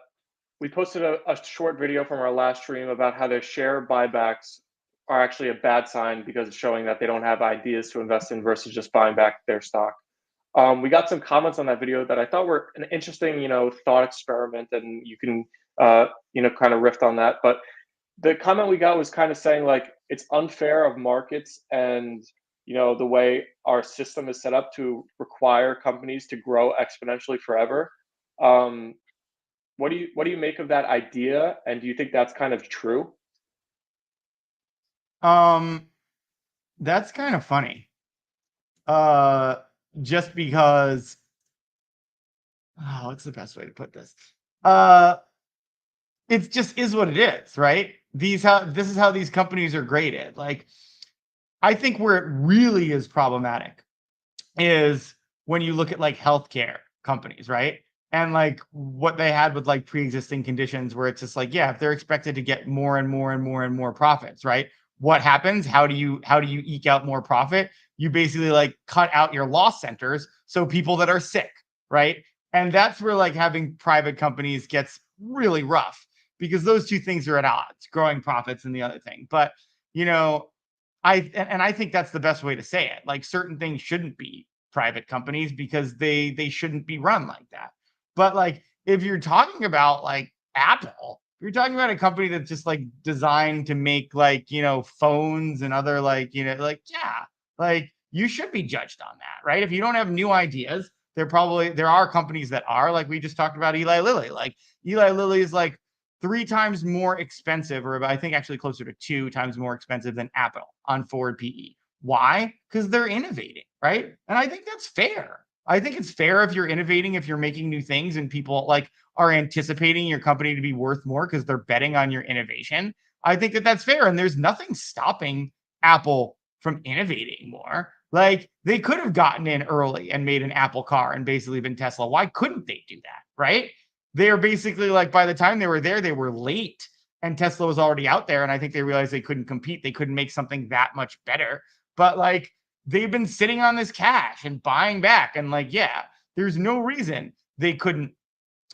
we posted a short video from our last stream about how their share buybacks are actually a bad sign because it's showing that they don't have ideas to invest in versus just buying back their stock. We got some comments on that video that I thought were an interesting, thought experiment, and you can, kind of riff on that. But the comment we got was kind of saying like it's unfair of markets and the way our system is set up to require companies to grow exponentially forever. Um, what do you make of that idea, and do you think that's kind of true?
Um, that's kind of funny. Uh, just because, what's the best way to put this? Uh, it just is what it is, right? This is how these companies are graded. Like, I think where it really is problematic is when you look at like healthcare companies, right? And like what they had with like pre-existing conditions where it's just like, yeah, if they're expected to get more and more and more and more profits, right? What happens? How do you eke out more profit? You basically like cut out your loss centers, so people that are sick, right? And that's where like having private companies gets really rough because those two things are at odds, growing profits and the other thing. But you know, I think that's the best way to say it. Like certain things shouldn't be private companies because they shouldn't be run like that. But like if you're talking about like Apple, you're talking about a company that's just like designed to make like, phones and other like, like yeah, like you should be judged on that, right? If you don't have new ideas, there are companies that are like we just talked about Eli Lilly. Like Eli Lilly is like 3 times more expensive, or I think actually closer to 2 times more expensive than Apple on forward PE. Why? Because they're innovating, right? And I think that's fair. I think it's fair if you're innovating, if you're making new things and people like are anticipating your company to be worth more because they're betting on your innovation. I think that that's fair. And there's nothing stopping Apple from innovating more. Like they could have gotten in early and made an Apple car and basically been Tesla. Why couldn't they do that? Right? They're basically like by the time they were there, they were late and Tesla was already out there. And I think they realized they couldn't compete. They couldn't make something that much better. But like they've been sitting on this cash and buying back. And like, yeah, there's no reason they couldn't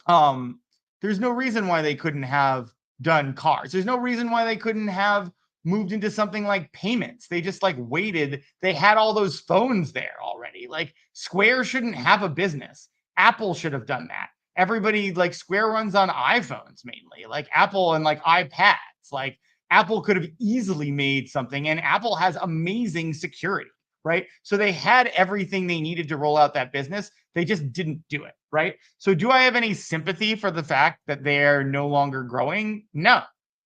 um, there's no reason why they couldn't have done cars. There's no reason why they couldn't have moved into something like payments. They just like waited. They had all those phones there already. Like Square shouldn't have a business. Apple should have done that. Everybody like Square runs on iPhones mainly, like Apple and like iPads. Like Apple could have easily made something, and Apple has amazing security, right? So they had everything they needed to roll out that business. They just didn't do it, right? So do I have any sympathy for the fact that they're no longer growing? No.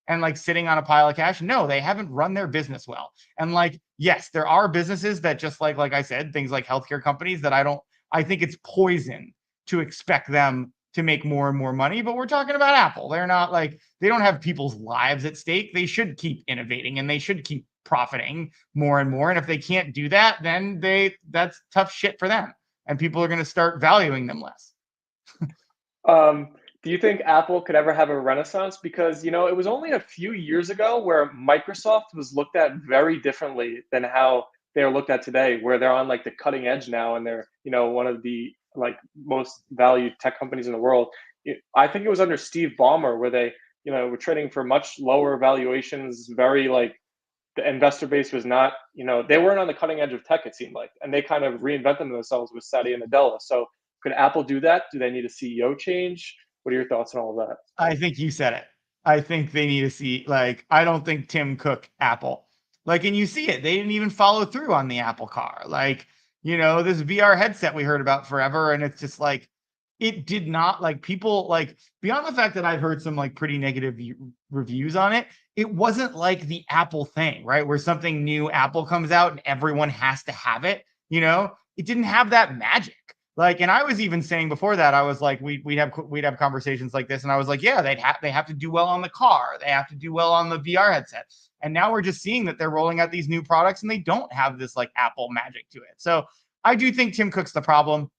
And like sitting on a pile of cash? No, they haven't run their business well. And like, yes, there are businesses that just like I said, things like healthcare companies that I think it's poison to expect them to make more and more money. But we're talking about Apple. They're not like, they don't have people's lives at stake. They should keep innovating and they should keep profiting more and more. And if they can't do that, then that's tough shit for them. And people are going to start valuing them less.
Do you think Apple could ever have a renaissance? Because it was only a few years ago where Microsoft was looked at very differently than how they are looked at today, where they're on like the cutting edge now, and they're one of the like most valued tech companies in the world. I think it was under Steve Ballmer where they were trading for much lower valuations, very like the investor base was not, they weren't on the cutting edge of tech, it seemed like, and they kind of reinvented themselves with Satya Nadella. So could Apple do that? Do they need a CEO change? What are your thoughts on all of that?
I think you said it. I think they need to see, like, I don't think Tim Cook, Apple, like, and you see it. They didn't even follow through on the Apple car. Like, this VR headset we heard about forever. And it's just like, it did not like people like beyond the fact that I've heard some like pretty negative reviews on it. It wasn't like the Apple thing, right? Where something new Apple comes out and everyone has to have it. It didn't have that magic. Like, and I was even saying before that, I was like, we'd have conversations like this, and I was like, yeah, they have to do well on the car, they have to do well on the VR headset, and now we're just seeing that they're rolling out these new products, and they don't have this like Apple magic to it. So I do think Tim Cook's the problem.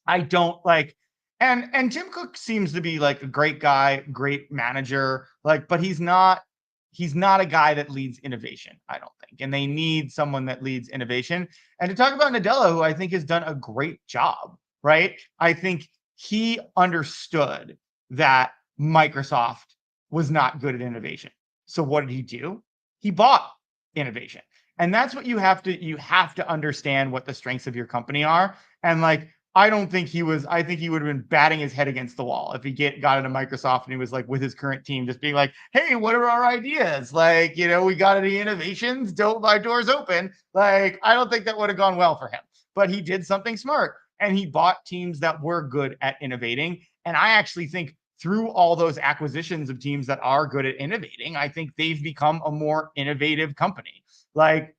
I don't like, and Tim Cook seems to be like a great guy, great manager, like, but he's not a guy that leads innovation, I don't think. And they need someone that leads innovation. And to talk about Nadella, who I think has done a great job, right? I think he understood that Microsoft was not good at innovation. So what did he do? He bought innovation. And that's what you have to understand what the strengths of your company are. And like I don't think he was. I think he would have been batting his head against the wall if he got into Microsoft and he was like with his current team, just being like, "Hey, what are our ideas? Like, we got any innovations? Don't my doors open?" Like, I don't think that would have gone well for him. But he did something smart, and he bought teams that were good at innovating. And I actually think through all those acquisitions of teams that are good at innovating, I think they've become a more innovative company. Like,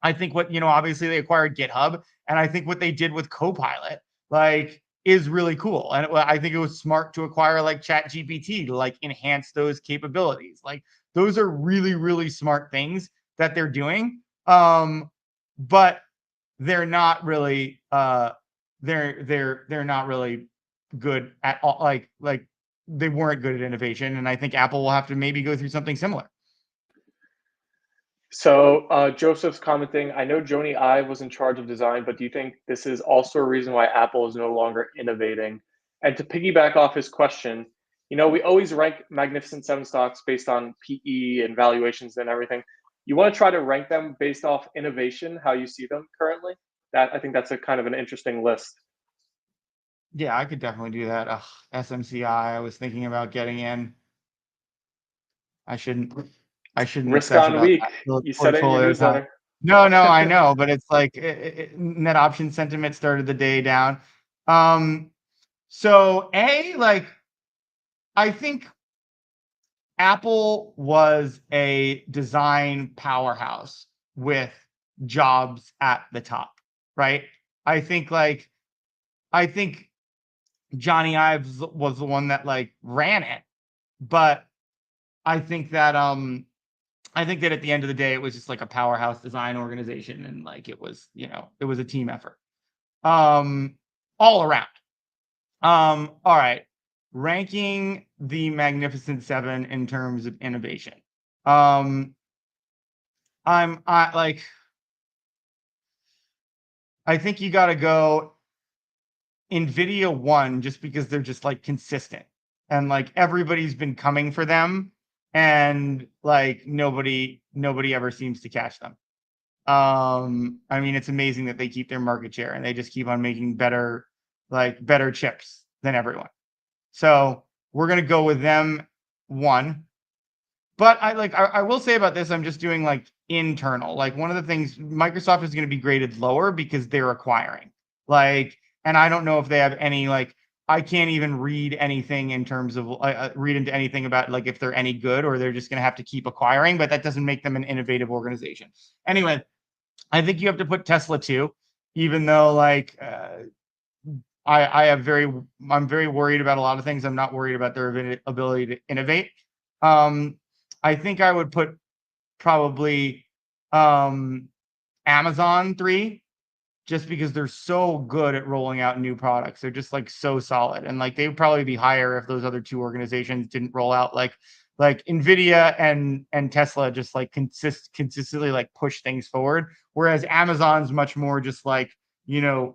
I think obviously they acquired GitHub, and I think what they did with Copilot, like, is really cool. And I think it was smart to acquire like Chat GPT to like enhance those capabilities. Like, those are really, really smart things that they're doing. But they're not really they're not really good at all. Like they weren't good at innovation, and I think Apple will have to maybe go through something similar.
So Joseph's commenting, I know Joni was in charge of design, but do you think this is also a reason why Apple is no longer innovating? And to piggyback off his question, we always rank Magnificent Seven stocks based on PE and valuations and everything. You want to try to rank them based off innovation, how you see them currently? That I think that's a kind of an interesting list.
Yeah, I could definitely do that. Ugh, SMCI, I was thinking about getting in. I shouldn't
Risk
obsess
on
about
week.
that
You said it in your
portfolio time.
newsletter.
No, no, I know, but it's like net option sentiment started the day down. Um, so like I think Apple was a design powerhouse with Jobs at the top, right? I think like I think Johnny Ives was the one that like ran it, but I think that I think that at the end of the day it was just like a powerhouse design organization, and like it was a team effort. Um all around. All right. Ranking the Magnificent Seven in terms of innovation. Um, I think you got to go Nvidia one, just because they're just like consistent, and like everybody's been coming for them, and like nobody ever seems to catch them. I mean, it's amazing that they keep their market share and they just keep on making better chips than everyone. So we're gonna go with them one. But I will say about this, I'm just doing like internal. Like, one of the things, Microsoft is going to be graded lower because they're acquiring. Like, and I don't know if they have any like I can't even read anything in terms of read into anything about like if they're any good, or they're just going to have to keep acquiring. But that doesn't make them an innovative organization. Anyway, I think you have to put Tesla too, even though like I'm very worried about a lot of things. I'm not worried about their ability to innovate. Um, I think I would put probably um, Amazon 3, just because they're so good at rolling out new products. They're just like so solid, and like they would probably be higher if those other two organizations didn't roll out like Nvidia and Tesla just like consistently like push things forward, whereas Amazon's much more just like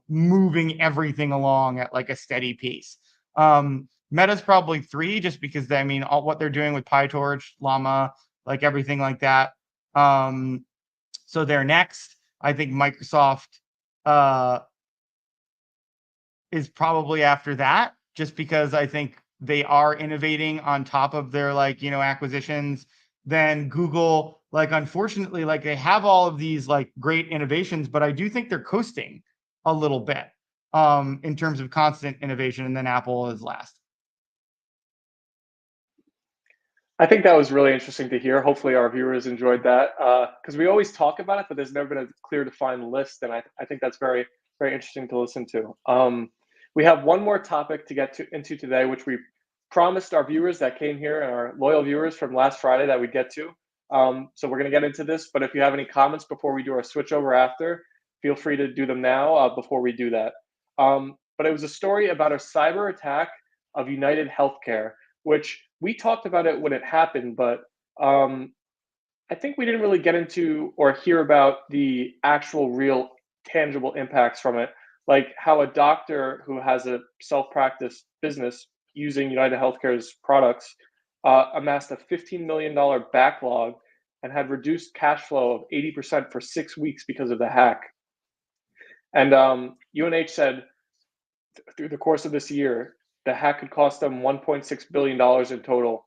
moving everything along at like a steady pace. Meta's probably 3, just because I mean all what they're doing with PyTorch, Llama, like everything like that. So they're next. I think Microsoft uh, is probably after that, just because I think they are innovating on top of their like acquisitions. Then Google, like, unfortunately, like they have all of these like great innovations, but I do think they're coasting a little bit in terms of constant innovation. And then Apple is last.
I think that was really interesting to hear. Hopefully, our viewers enjoyed that because we always talk about it, but there's never been a clear, defined list, and I think that's very, very interesting to listen to. We have one more topic to get into today, which we promised our viewers that came here and our loyal viewers from last Friday that we'd get to. So we're going to get into this, but if you have any comments before we do our switch over after, feel free to do them now before we do that. But it was a story about a cyber attack of United Healthcare, which we talked about it when it happened, but um, I think we didn't really get into or hear about the actual, real, tangible impacts from it, like how a doctor who has a self practice business using United Healthcare's products, amassed a $15 million backlog and had reduced cash flow of 80% for 6 weeks because of the hack. And UNH said through the course of this year, the hack could cost them $1.6 billion in total.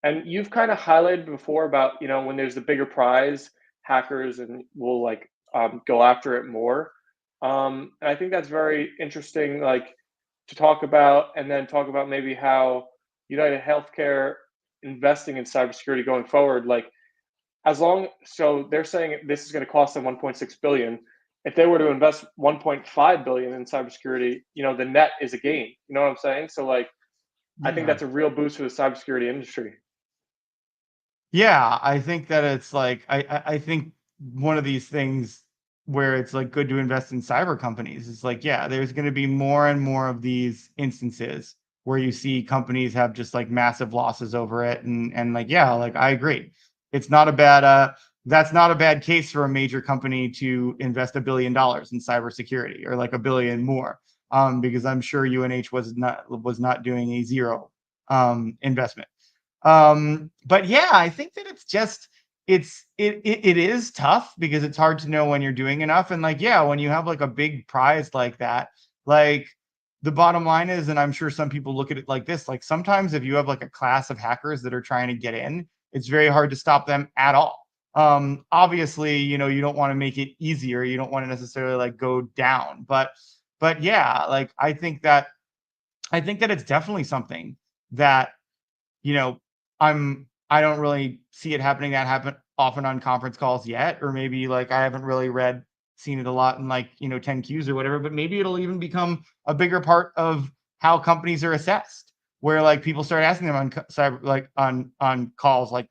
And you've kind of highlighted before about, when there's the bigger prize, hackers and will like go after it more. And I think that's very interesting, like to talk about, and then talk about maybe how United Healthcare investing in cybersecurity going forward, like so they're saying this is going to cost them 1.6 billion. If they were to invest 1.5 billion in cybersecurity, the net is a gain. You know what I'm saying? So like, I think
Yeah.
that's a real boost for the cybersecurity industry.
Yeah, I think that it's like I think one of these things where it's like good to invest in cyber companies is like, yeah, there's going to be more and more of these instances where you see companies have just like massive losses over it, and like, yeah, like I agree. It's not a bad that's not a bad case for a major company to invest $1 billion in cybersecurity, or like a billion more. Because I'm sure UNH was not doing a zero investment. But yeah, I think that it's just it is tough because it's hard to know when you're doing enough. And like, yeah, when you have like a big prize like that, like the bottom line is, and I'm sure some people look at it like this, like sometimes if you have like a class of hackers that are trying to get in, it's very hard to stop them at all. Obviously, you don't want to make it easier. You don't want to necessarily like go down, but yeah, like I think that it's definitely something that you know, I don't really see it happening that happen often on conference calls yet, or maybe like I haven't really seen it a lot in like, 10 Qs or whatever, but maybe it'll even become a bigger part of how companies are assessed, where like people start asking them on cyber, like on calls, like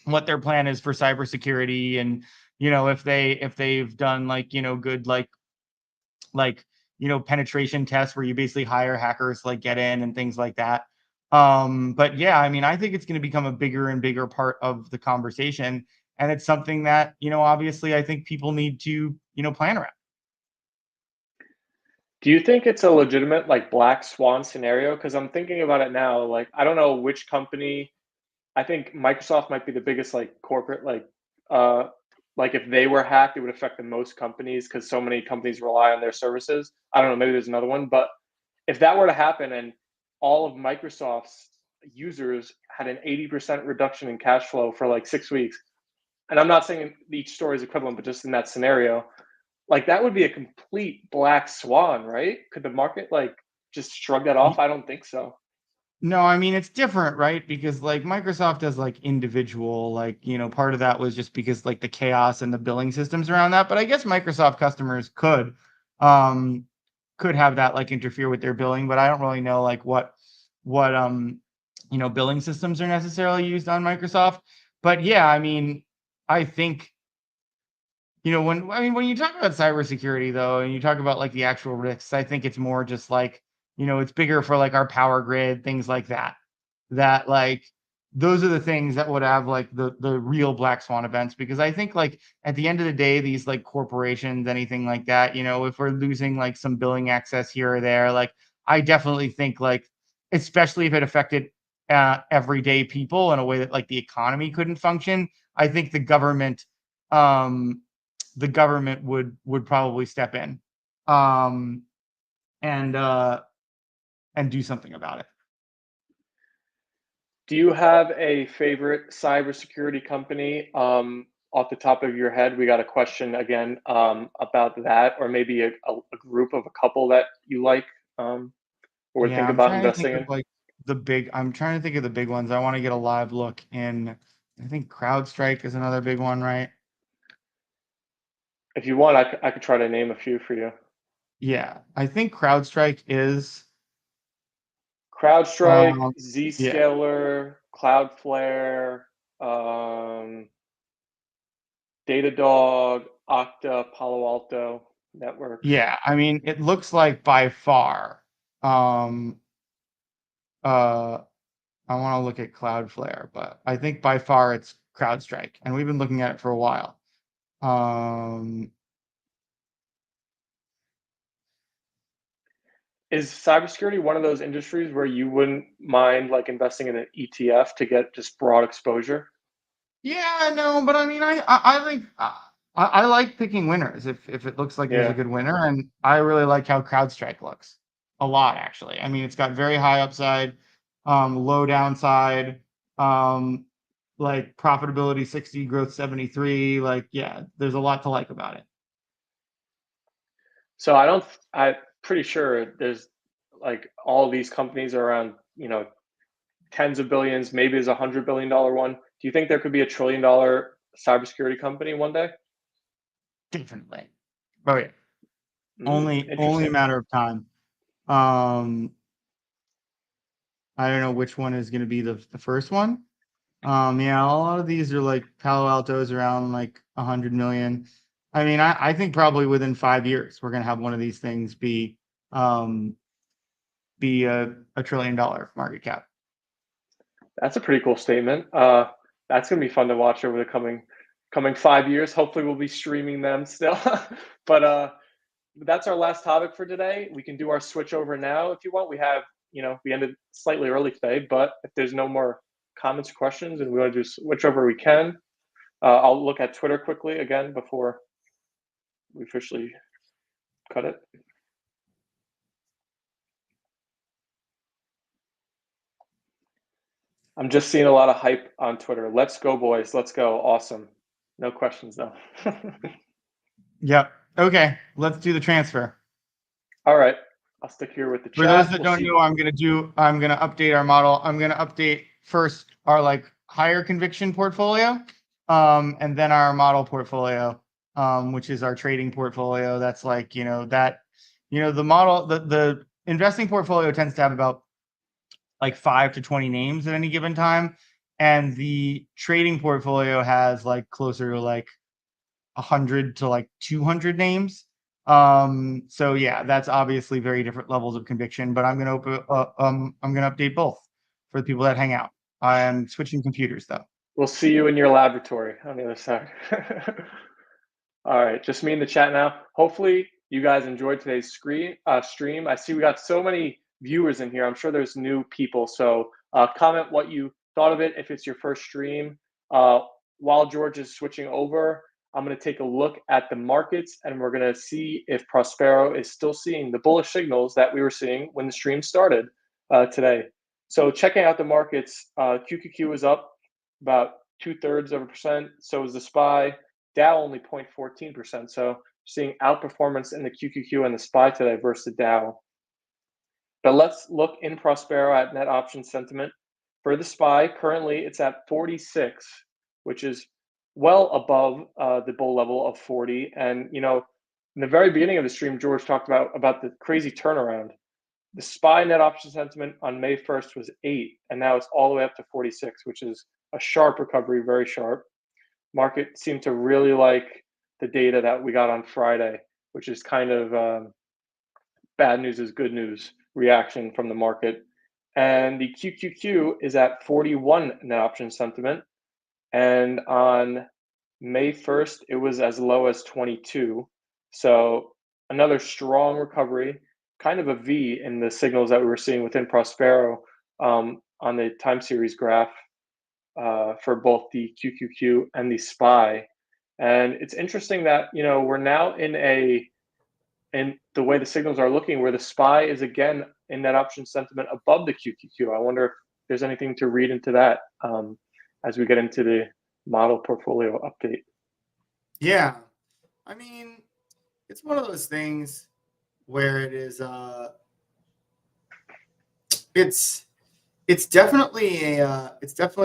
what their plan is for cybersecurity, and if they've done like, good like penetration tests where you basically hire hackers to like get in and things like that. But yeah, I mean, I think it's going to become a bigger and bigger part of the conversation, and it's something that obviously I think people need to plan around.
Do you think it's a legitimate like black swan scenario? Because I'm thinking about it now. Like, I don't know which company. I think Microsoft might be the biggest like corporate like if they were hacked, it would affect the most companies because so many companies rely on their services. I don't know, maybe there's another one, but if that were to happen and all of Microsoft's users had an 80% reduction in cash flow for like 6 weeks, and I'm not saying each story is equivalent, but just in that scenario, like that would be a complete black swan, right? Could the market like just shrug that off?
Y-
I don't think so.
No, I mean it's different, right? Because like Microsoft does like individual, like part of that was just because like the chaos and the billing systems around that. But I guess Microsoft customers um, could have that like interfere with their billing, but I don't really know like what billing systems are necessarily used on Microsoft. But yeah, I mean, I think when you talk about cybersecurity though, and you talk about like the actual risks, I think it's more just like, it's bigger for like our power grid, things like that. That like those are the things that would have like the real black swan events, because I think like at the end of the day, these like corporations, anything like that, if we're losing like some billing access here or there, like I definitely think like, especially if it affected everyday people in a way that like the economy couldn't function, I think um the government would probably step in, um, and do something about it.
Do you have a favorite cybersecurity company off the top of your head? We got a question again about that, or maybe a group of a couple that you like or would
Yeah,
think
I'm
about
trying to think
investing
of
in.
like I'm trying to think of the big ones. I want to get a live look in. I think CrowdStrike is another big one, right?
If you want, I could try to name a few for you.
Yeah, I think CrowdStrike is.
CrowdStrike,
Um, yeah,
Zscaler, Cloudflare, um, Datadog, Okta, Palo Alto Networks.
yeah. I mean, it looks like by far. Um, uh, I want to look at Cloudflare, but I think by far it's CrowdStrike, and we've been looking at it for a while. Um,
Is cybersecurity one of those industries where you wouldn't mind like investing in an ETF to get just broad exposure?
Yeah, no, but I mean, I like picking winners if it looks like there's a
Yeah.
good winner, and I really like how CrowdStrike looks a lot actually. I mean, it's got very high upside, low downside, um, like profitability 60, growth 73. Like, yeah, there's a lot to like about it.
So I don't. I'm pretty sure there's like all these companies are around, tens of billions. Maybe there's $100 billion one. Do you think there could be $1 trillion cybersecurity company one day?
Definitely. Oh yeah, only a
Interesting.
matter of time. Um, I don't know which one is going to be the first one. Yeah, a lot of these are like Palo Alto's around like 100 million. I mean, I think probably within 5 years we're gonna have one of these things um be a $1 trillion market cap.
That's a pretty cool statement. That's gonna be fun to watch over the coming 5 years. Hopefully, we'll be streaming them still. But that's our last topic for today. We can do our switch over now if you want. We ended slightly early today, but if there's no more comments or questions and we want to do switch over, we can. I'll look at Twitter quickly again before we officially cut it. I'm just seeing a lot of hype on Twitter. Let's go, boys. Let's go. Awesome. No questions, though.
Yep. Okay, let's do the transfer.
All right. I'll stick here with the
For those
chat.
that
We'll
don't
see.
know, I'm gonna update our model. I'm gonna update first our like higher conviction portfolio, and then our model portfolio, which is our trading portfolio. That's like, the model, the investing portfolio tends to have about like 5 to 20 names at any given time. And the trading portfolio has like closer to like 100 to like 200 names. So yeah, that's obviously very different levels of conviction, but I'm gonna update both for the people that hang out. I'm switching computers though.
We'll see you in your laboratory on the other side. All right. Just me in the chat now. Hopefully, you guys enjoyed today's stream. I see we got so many viewers in here. I'm sure there's new people. So comment what you thought of it if it's your first stream. Uh, while George is switching over, I'm going to take a look at the markets and we're going to see if Prospero is still seeing the bullish signals that we were seeing when the stream started today. So checking out the markets, QQQ is up about 2/3%. So is the SPY. Dow only 0.14%. So seeing outperformance in the QQQ and the SPY today versus the Dow. But let's look in Prospero at net option sentiment. For the SPY, currently it's at 46, which is well above the bull level of 40. And, in the very beginning of the stream, George talked about the crazy turnaround. The SPY net option sentiment on May 1st was 8, and now it's all the way up to 46, which is a sharp recovery, very sharp. Market seemed to really like the data that we got on Friday, which is kind of bad news is good news reaction from the market. And the QQQ is at 41 net option sentiment. And on May 1st, it was as low as 22. So another strong recovery, kind of a V in the signals that we were seeing within Prospero on the time series graph for both the QQQ and the SPY. And it's interesting that we're now in the way the signals are looking, where the SPY is again in that option sentiment above the QQQ. I wonder if there's anything to read into that as we get into the model portfolio update.
Yeah, I mean, it's one of those things where it's it's definitely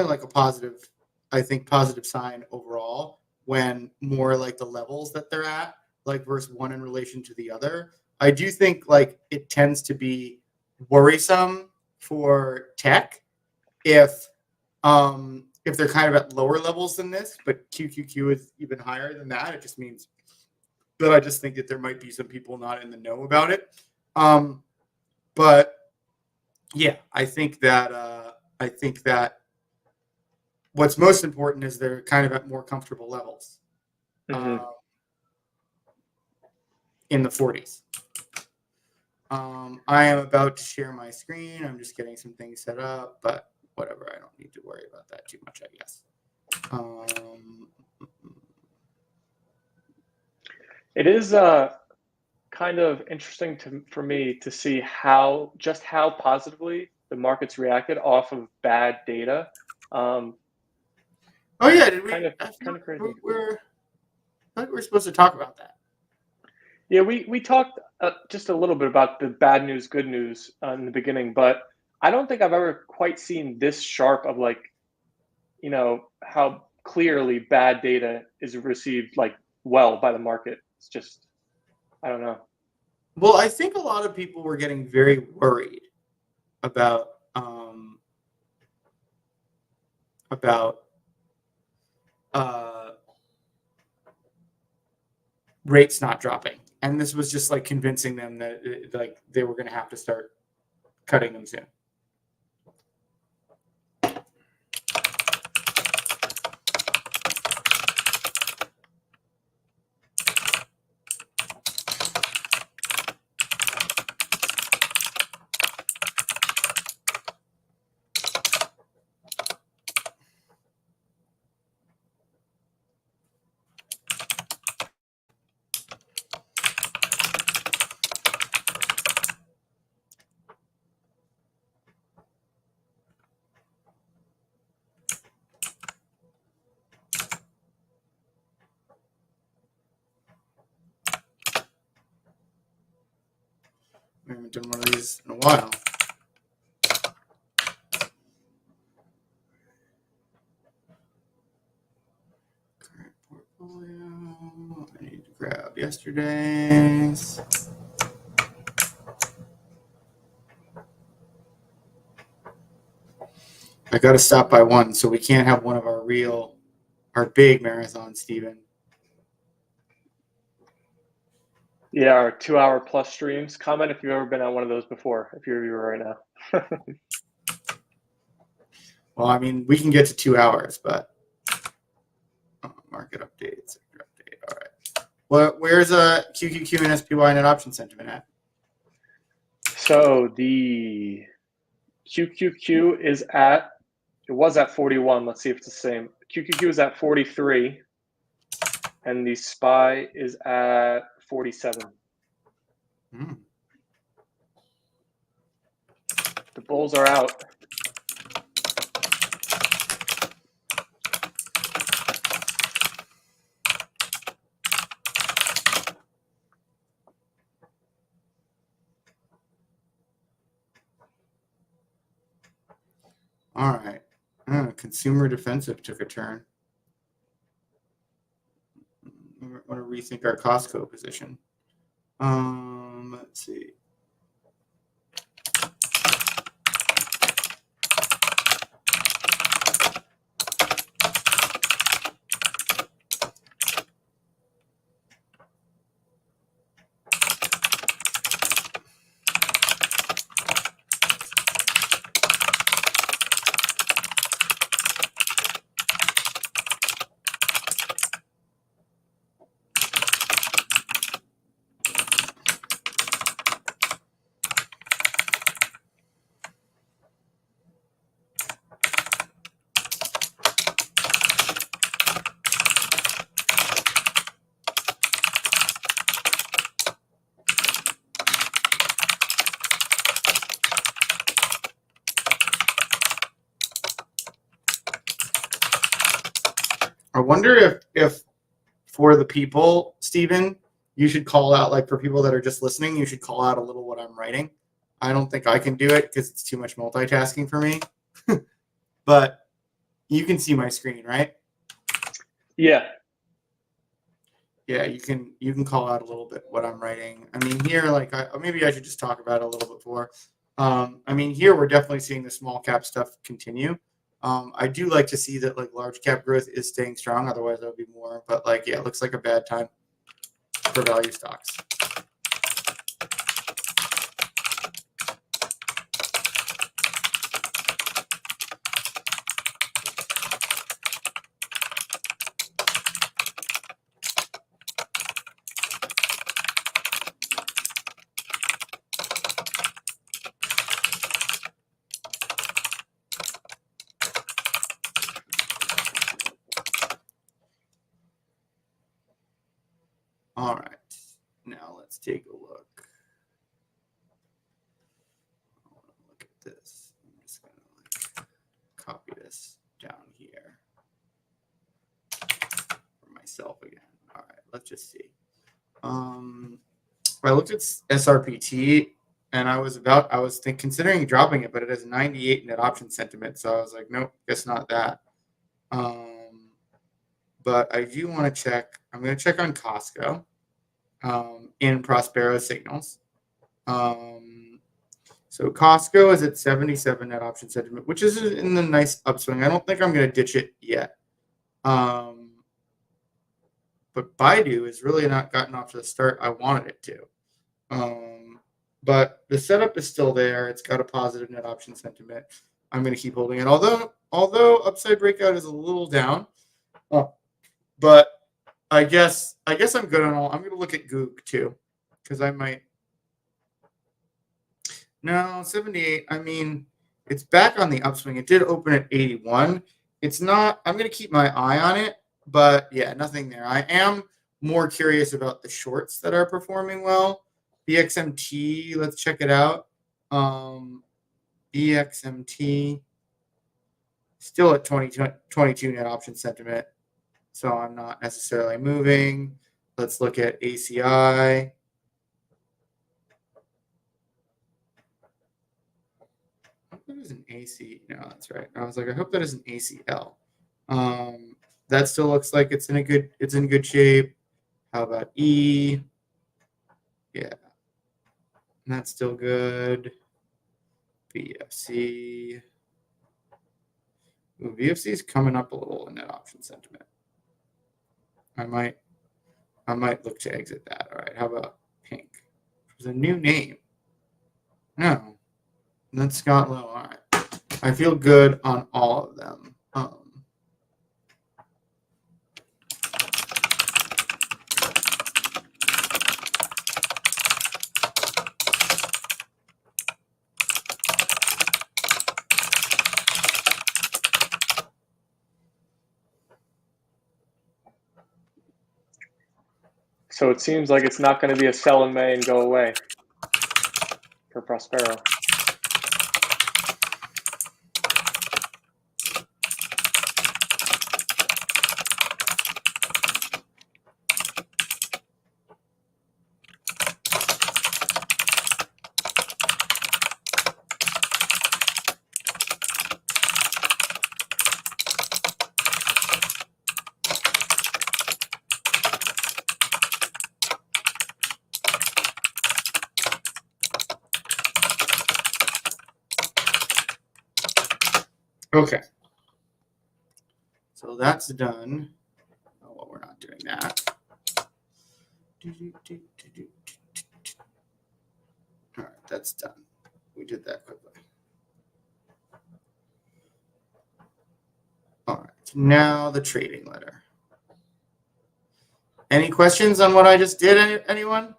like a positive, I think, positive sign overall when more like the levels that they're at, like versus one in relation to the other. I do think like it tends to be worrisome for tech if they're kind of at lower levels than this, but QQQ is even higher than that. It just means that I just think that there might be some people not in the know about it. But yeah, I think that what's most important is they're kind of at more comfortable levels
Mm-hmm.
in the 40s. I am about to share my screen. I'm just getting some things set up, but whatever. I don't need to worry about that too much, I guess.
It is kind of interesting for me to see how positively the markets reacted off of bad data.
Oh yeah, did
Kind
we?
of kind of crazy.
I thought we were supposed to talk about that.
Yeah, we talked just a little bit about the bad news, good news in the beginning, but I don't think I've ever quite seen this sharp of like, how clearly bad data is received like well by the market. It's just, I don't know.
Well, I think a lot of people were getting very worried about uh, rates not dropping, and this was just like convincing them that like they were going to have to start cutting them soon. We haven't done one of these in a while. Current portfolio. I need to grab yesterday's. I got to stop by one, so we can't have one of our big marathons, Steven.
Yeah, our 2 hour plus streams. Comment if you've ever been on one of those before, if you're a viewer right now.
Well, I mean, we can get to 2 hours, but market updates. All right. Well, where's QQQ and SPY net option sentiment at?
So the QQQ was at 41. Let's see if it's the same. QQQ is at 43, and the SPY is at 47. The bulls are out.
All right. Consumer defensive took a turn. We want to rethink our Costco position. Let's see. I wonder if for the people, Stephen, you should call out, like for people that are just listening, you should call out a little what I'm writing. I don't think I can do it because it's too much multitasking for me. But you can see my screen, right?
Yeah.
Yeah, you can call out a little bit what I'm writing. I mean, here, like, maybe I should just talk about it a little bit more. I mean, here we're definitely seeing the small cap stuff continue. I do like to see that like large cap growth is staying strong. Otherwise, there would be more. But like, yeah, it looks like a bad time for value stocks. All right. Now let's take a look. I want to look at this. I'm just going to copy this down here for myself again. All right, let's just see. I looked at SRPT and I was considering dropping it, but it has 98 net option sentiment. So I was like, nope, guess not that. But I do want to check. I'm going to check on Costco in Prospero signals. So Costco is at 77 net option sentiment, which is in the nice upswing. I don't think I'm going to ditch it yet. But Baidu has really not gotten off to the start I wanted it to. But the setup is still there. It's got a positive net option sentiment. I'm going to keep holding it. Although upside breakout is a little down, but I guess I'm good on all. I'm going to look at Goog too, because I might. No, 78. I mean, it's back on the upswing. It did open at 81. It's not. I'm going to keep my eye on it, but yeah, nothing there. I am more curious about the shorts that are performing well. BXMT, let's check it out. BXMT, still at 22 net option sentiment, so I'm not necessarily moving. Let's look at ACI. I hope that is an AC. No, that's right. I was like, I hope that is an ACL. That still looks like it's in good shape. How about E? Yeah. That's still good. VFC. Ooh, VFC is coming up a little in net option sentiment. I might look to exit that. All right. How about Pink? There's a new name. No. That's Scott Lowe. All right. I feel good on all of them.
So it seems like it's not going to be a sell in May and go away for Prospero.
Okay. So that's done. Oh, well, we're not doing that. All right, that's done. We did that quickly. All right, now the trading letter. Any questions on what I just did, anyone?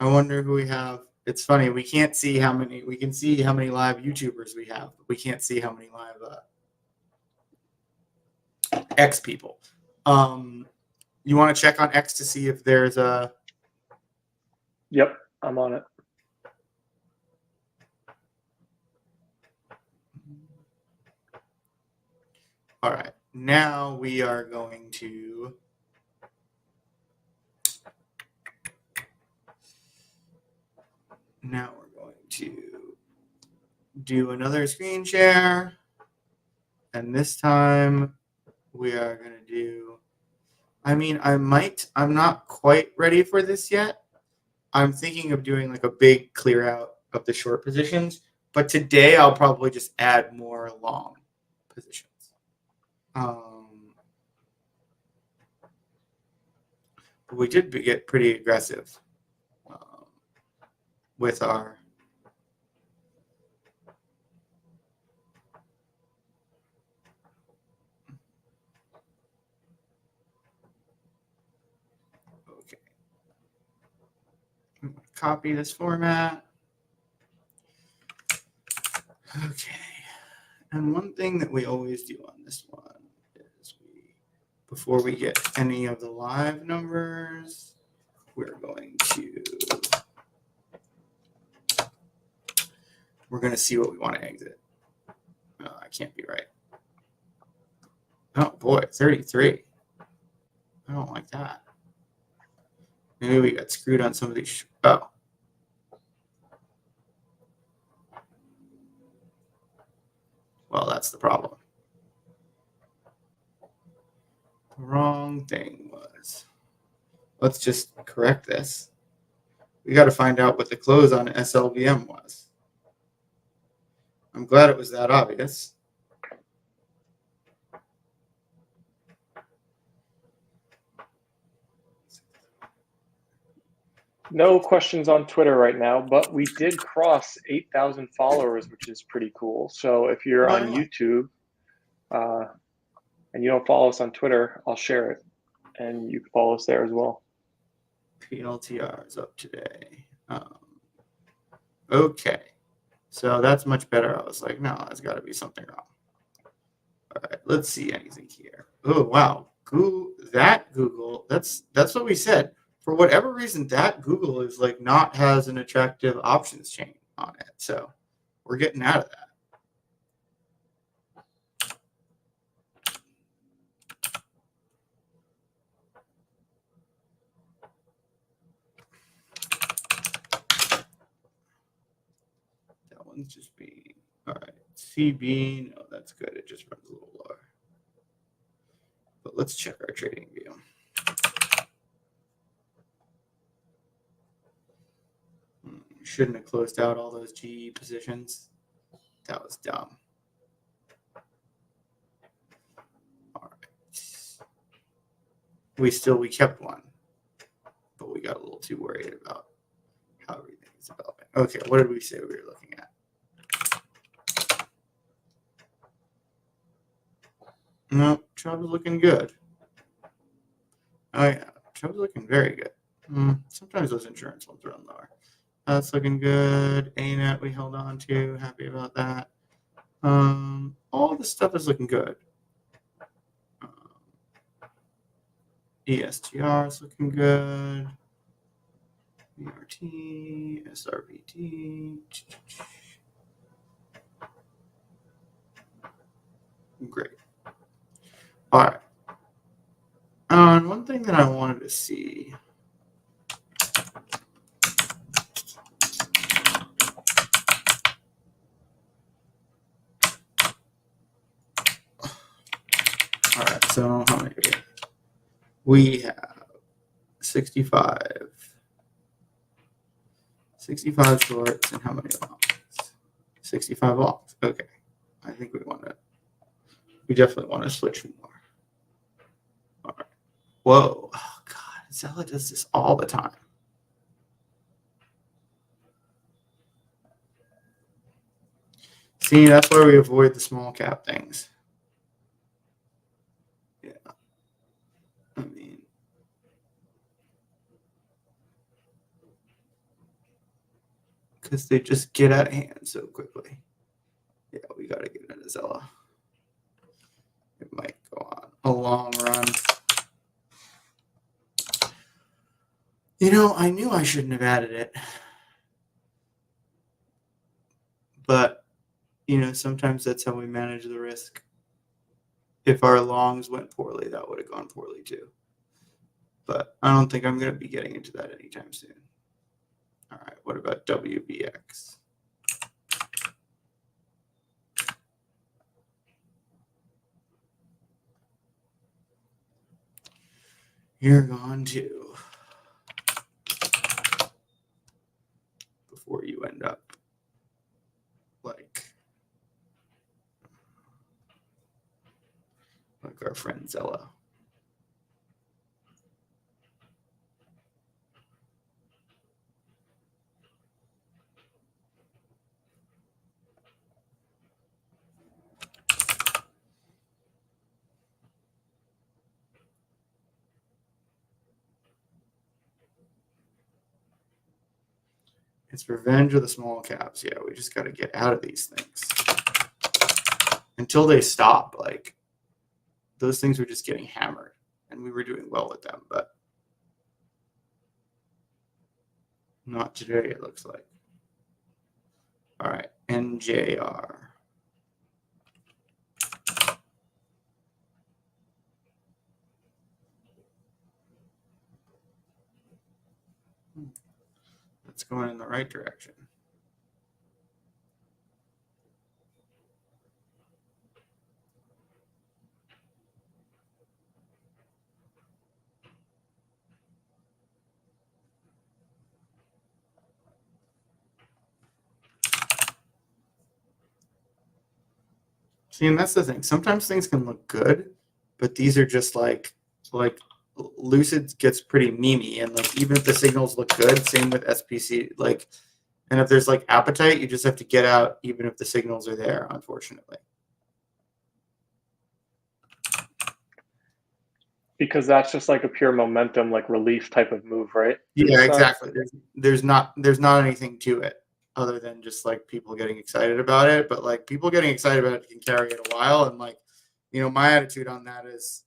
I wonder who we have. It's funny, we can't see how many, we can see how many live YouTubers we have, but we can't see how many live X people. You want to check on X to see if there's a...
Yep, I'm on it.
All right, now we are going to... Now we're going to do another screen share. And this time we are going to do... I mean, I'm not quite ready for this yet. I'm thinking of doing like a big clear out of the short positions. But today I'll probably just add more long positions. But we did get pretty aggressive with our... Okay. I'm going to copy this format. Okay. And one thing that we always do on this one is we before we get any of the live numbers, we're going to see what we want to exit. Oh, I can't be right. Oh boy, 33. I don't like that. Maybe we got screwed on some of these. Oh. Well, that's the problem. The wrong thing was. Let's just correct this. We got to find out what the close on SLVM was. I'm glad it was that obvious.
No questions on Twitter right now, but we did cross 8,000 followers, which is pretty cool. So if you're on YouTube and you don't follow us on Twitter, I'll share it, and you can follow us there as well.
PLTR is up today. Okay, so that's much better. I was like, no, there's got to be something wrong. All right, let's see anything here. Oh wow, Google. That's what we said. For whatever reason, that Google is like has an attractive options chain on it. So we're getting out of that. That one's just being all right. CB, no, that's good. It just runs a little lower. But let's check our trading view. Shouldn't have closed out all those GE positions. That was dumb. All right. We kept one, but we got a little too worried about how everything is developing. Okay, what did we say we were looking at? No, Chubb's looking good. Oh yeah, Chubb's looking very good. Sometimes those insurance ones run lower. That's looking good. ANET we held on to. Happy about that. All this stuff is looking good. ESTR is looking good. BRT, SRBT. Great. All right. And one thing that I wanted to see. All right, so how many do we have? 65 shorts and how many longs? 65 longs. Okay. I think we definitely want to switch more. All right. Whoa. Oh, God. Zella does this all the time. See, that's why we avoid the small cap things. Yeah. I mean, because they just get out of hand so quickly. Yeah, we got to get into Zella. It might go on a long run. You know, I knew I shouldn't have added it. But, you know, sometimes that's how we manage the risk. If our longs went poorly, that would have gone poorly too. But I don't think I'm going to be getting into that anytime soon. All right, what about WBX? You're gone too. Before you end up like our friend Zella. It's revenge of the small caps. Yeah, we just got to get out of these things. Until they stop, like, those things are just getting hammered. and we were doing well with them, but not today, it looks like. All right, NJR. That's going in the right direction. See, and that's the thing. Sometimes things can look good, but these are just like Lucid gets pretty memey, and like even if the signals look good, same with SPC. Like, and if there's like appetite, you just have to get out, even if the signals are there. Unfortunately,
Because that's just like a pure momentum, like relief type of move, right?
yeah, exactly. There's not anything to it other than just like people getting excited about it. But like people getting excited about it can carry it a while, and like my attitude on that is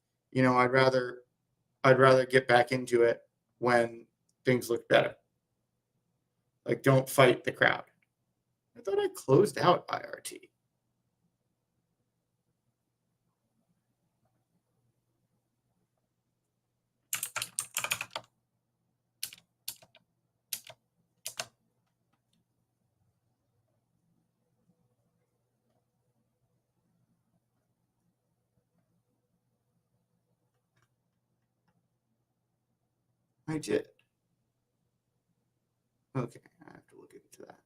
I'd rather get back into it when things look better. Like, don't fight the crowd. I thought I closed out IRT. I did. Okay, I have to look into that.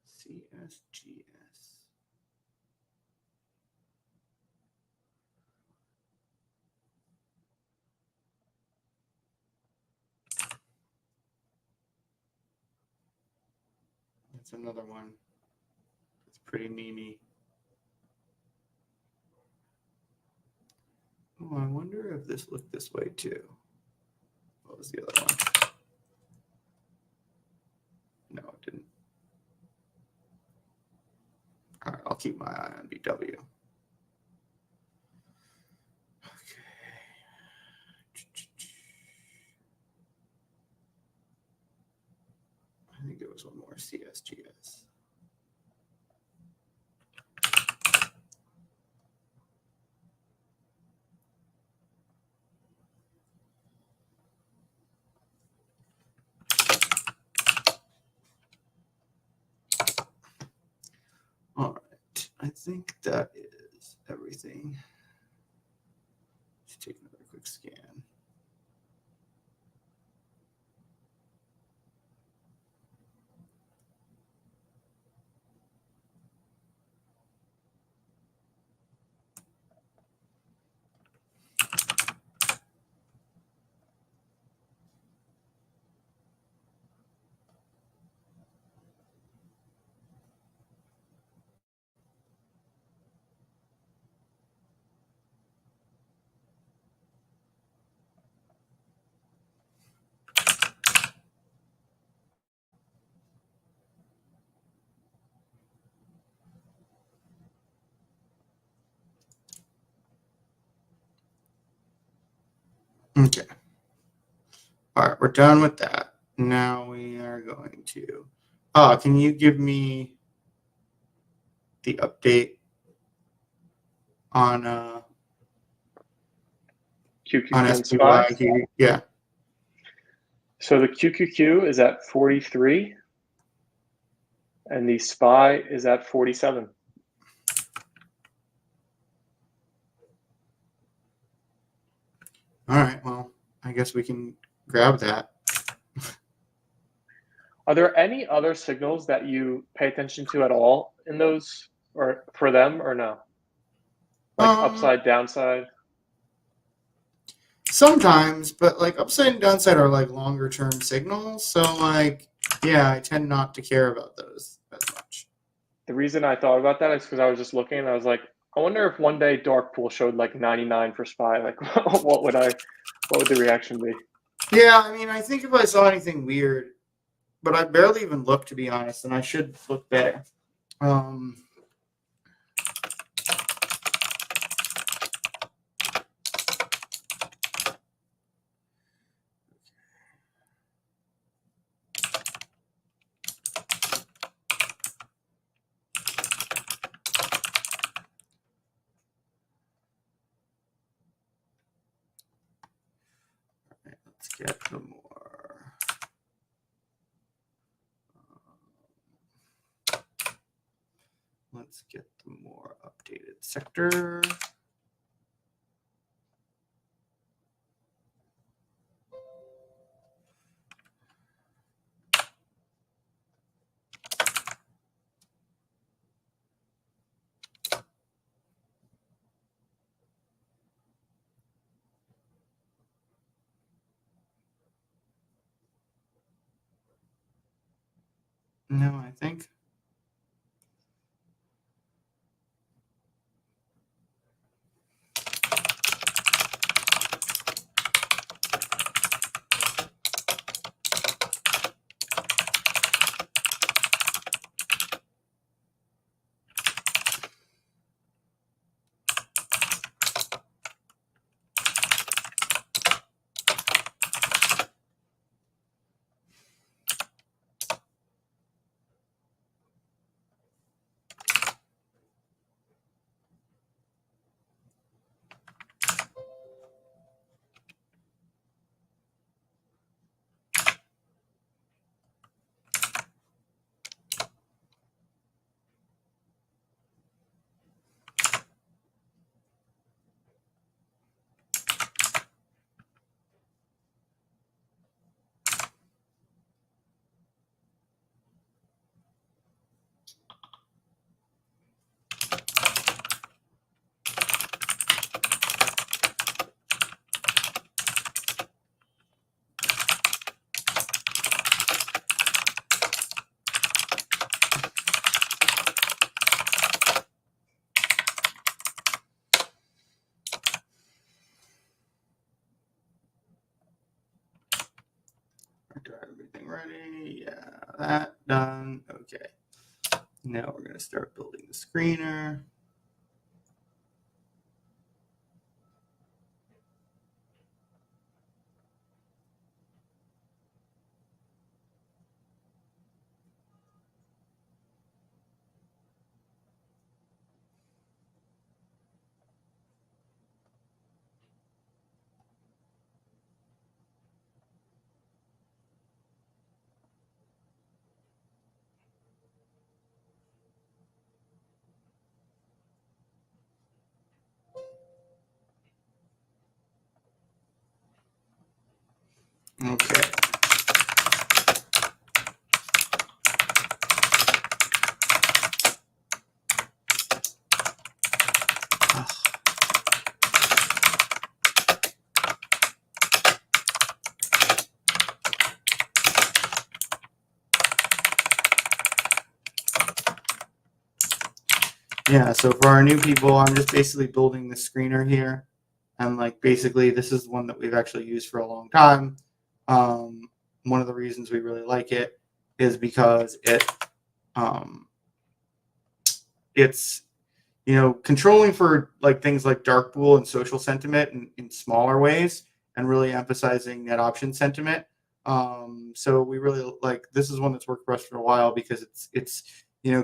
CSGS. That's another one. It's pretty memey. Oh, I wonder if this looked this way too. What was the other one? No, it didn't. All right, I'll keep my eye on BW. Okay. I think there was one more CSGS. All right, I think that is everything. Let's take another quick scan. Okay. All right, we're done with that. Now we are going to. Can you give me the update on
QQQ and SPY.
SPY? Yeah.
So the QQQ is at 43, and the SPY is at 47.
All right. Well, I guess we can grab that.
Are there any other signals that you pay attention to at all in those, or for them, or no? Like upside, downside?
Sometimes, but like upside and downside are like longer term signals. So like, yeah, I tend not to care about those as much.
The reason I thought about that is because I was just looking and I was like, I wonder if one day dark pool showed like 99 for spy, like what would the reaction be?
Yeah, I mean, I think if I saw anything weird, but I barely even look, to be honest, and I should look better. Um, let's get the more. Let's get the more updated sector. No, I think. Do I have everything ready? Yeah, that done. Okay. Now we're going to start building the screener. Okay. Yeah, so for our new people, I'm just basically building the screener here. And like basically this is one that we've actually used for a long time. One of the reasons we really like it is because um, it's controlling for like things like dark pool and social sentiment in smaller ways and really emphasizing net option sentiment. So we really like this is one that's worked for us for a while because it's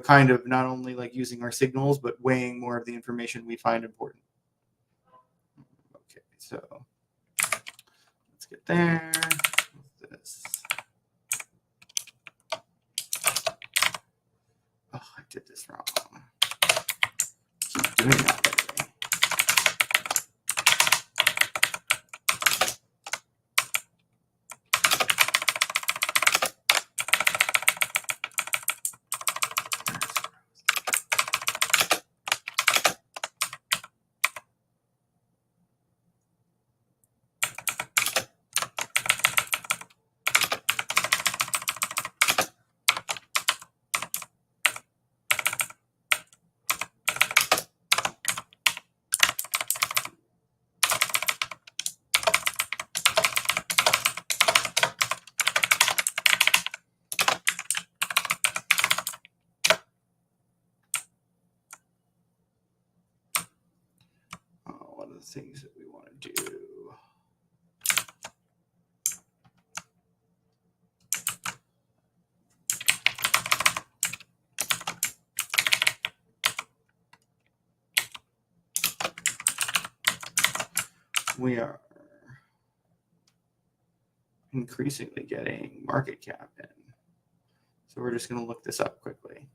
kind of not only like using our signals but weighing more of the information we find important. Okay, so let's get there. What's this? Oh, I did this wrong. Keep doing that. things that we want to do. We are increasingly getting market cap in. So we're just going to look this up quickly.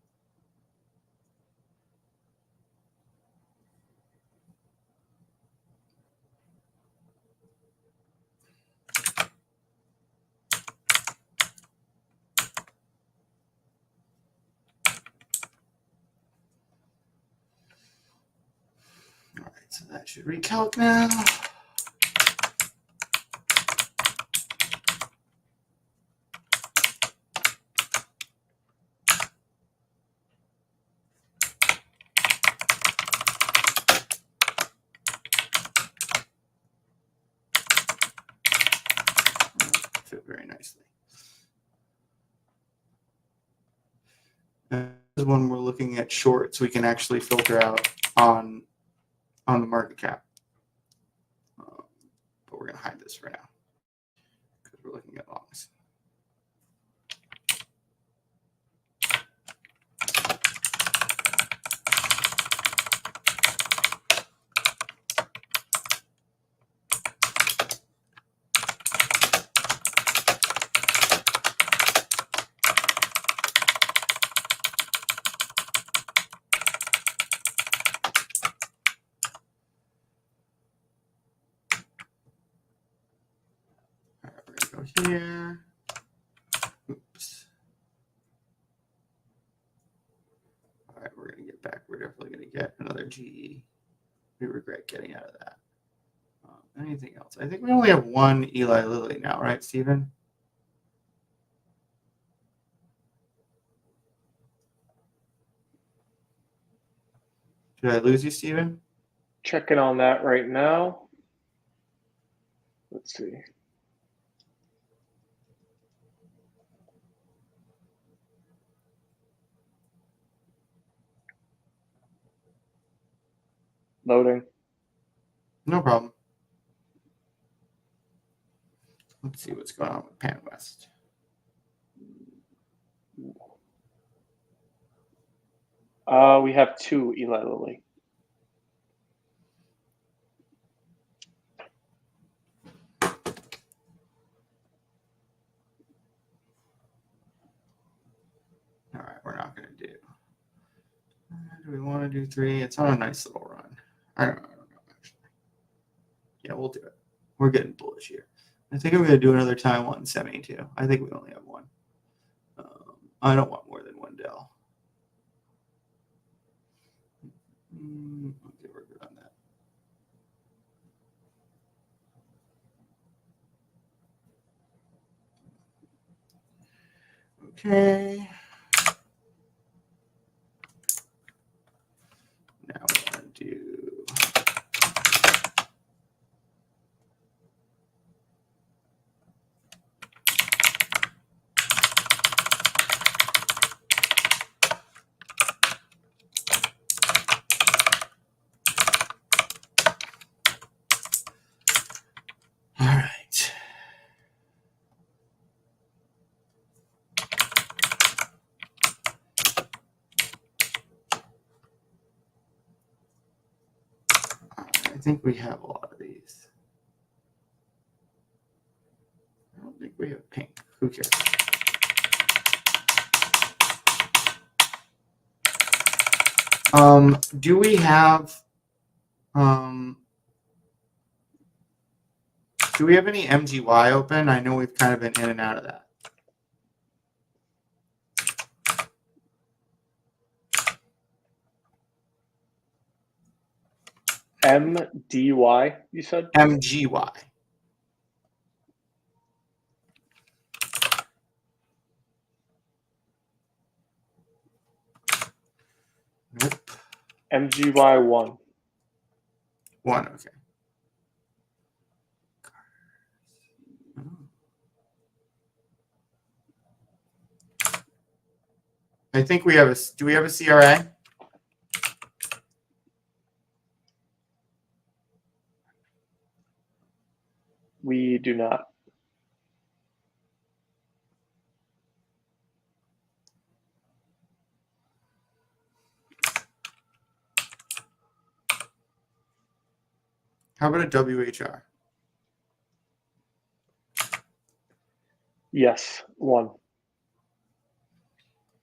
All right, so that should recalc now. Fit very nicely. And this is when we're looking at shorts, we can actually filter out on the market cap. But we're going to hide this for now because we're looking at longs. All right, we're going to go here. Oops. All right, we're going to get back. We're definitely going to get another GE. We regret getting out of that. Anything else? I think we only have one Eli Lilly now, right, Stephen? Did I lose you, Stephen?
Checking on that right now. Let's see. Loading.
No problem. Let's see what's going on with PanWest.
We have two Eli Lilly.
All right, we're not going to do. Do we want to do 3? It's on a nice little run. I don't know actually. Yeah, we'll do it. We're getting bullish here. I think I'm going to do another Taiwan semi too. I think we only have one. I don't want more than one Dell. Okay, we're good on that. Okay. Now we want to do. All right. I think we have a lot of these. I don't think we have pink. Who cares? Do we have any MGY open? I know we've kind of been in and out of that.
MDY, you said?
MGY. Nope.
MGY1.
1, okay. I think we have do we have a CRA?
We do not.
How about a WHR?
Yes, 1.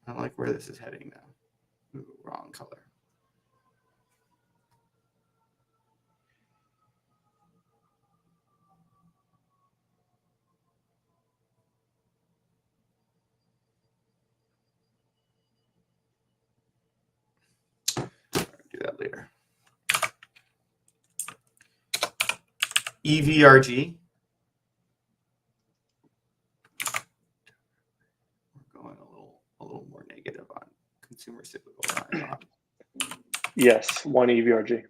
I don't like where this is heading now. Ooh, wrong color. Do that later. EVRG. We're going a little more negative on consumer cyclical.
Yes, 1 EVRG.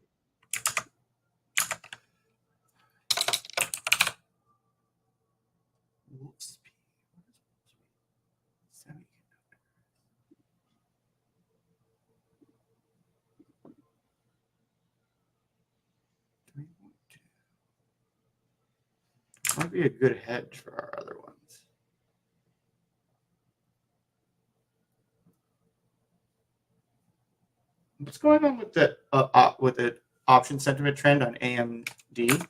Might be a good hedge for our other ones. What's going on with the option sentiment trend on AMD?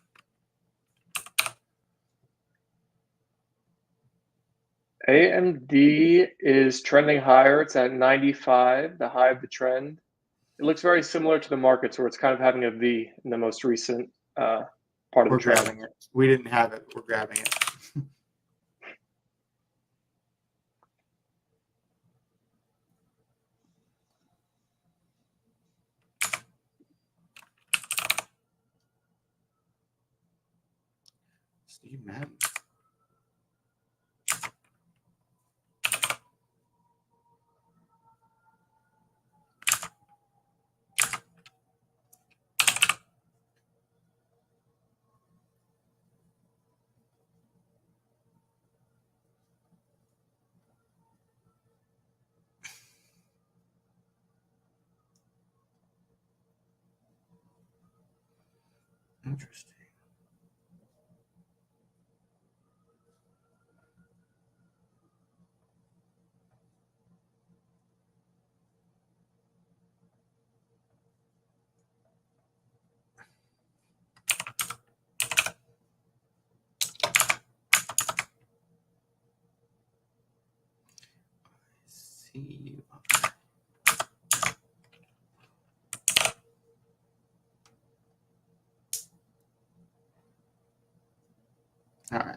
AMD is trending higher. It's at 95, the high of the trend. It looks very similar to the markets where it's kind of having a V in the most recent part of
We're
the trend.
grabbing it. We didn't have it. We're grabbing it. Steve Madden. Interesting. See. All right.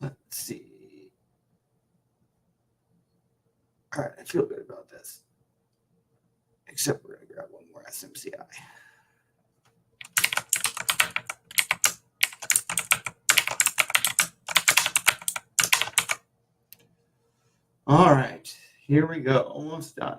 Let's see. All right, I feel good about this. Except we're going to grab one more SMCI. All right, here we go. Almost done.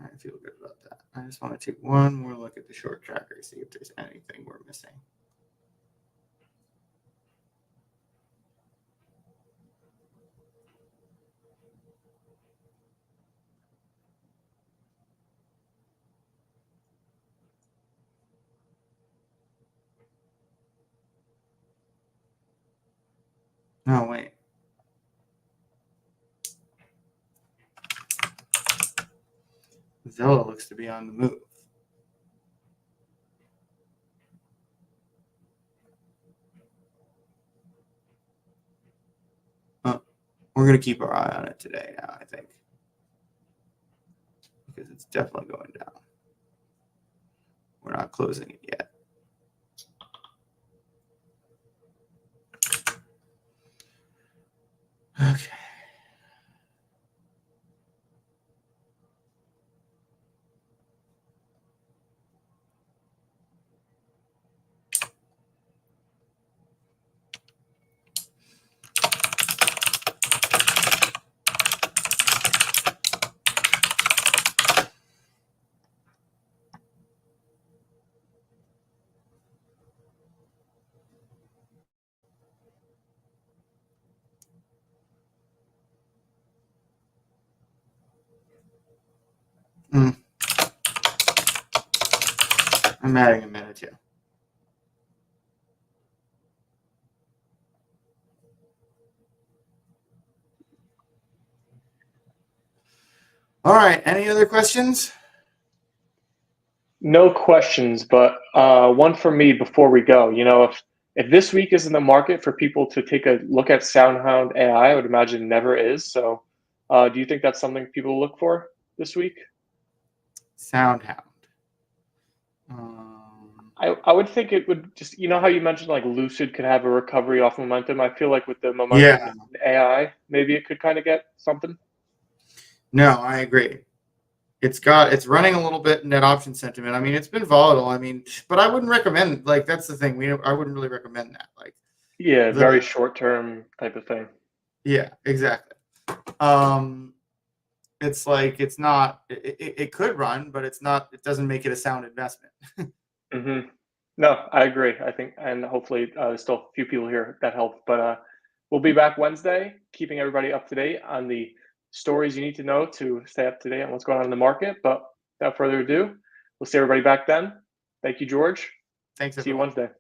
I feel good about that. I just want to take one more look at the short tracker, see if there's anything we're missing. No, wait. Zella looks to be on the move. We're going to keep our eye on it today now, I think, because it's definitely going down. We're not closing it yet. Okay. I'm adding a minute here. All right. Any other questions?
No questions, but one for me before we go. If this week is in the market for people to take a look at SoundHound AI, I would imagine never is. So, do you think that's something people look for this week?
SoundHound.
I would think it would just, how you mentioned like Lucid could have a recovery off momentum. I feel like with the momentum in AI, maybe it could kind of get something.
No, I agree. It's running a little bit net option sentiment. I mean, it's been volatile. I mean, but I wouldn't recommend, like, that's the thing. I wouldn't really recommend that. Like,
yeah, very short term type of thing.
Yeah, exactly. It's like, it's not, it could run, but it's not, it doesn't make it a sound investment.
Mm-hmm. No, I agree. I think, and hopefully there's still a few people here that help. But we'll be back Wednesday, keeping everybody up to date on the stories you need to know to stay up to date on what's going on in the market. But without further ado, we'll see everybody back then. Thank you, George.
Thanks,
See you
everyone.
Wednesday.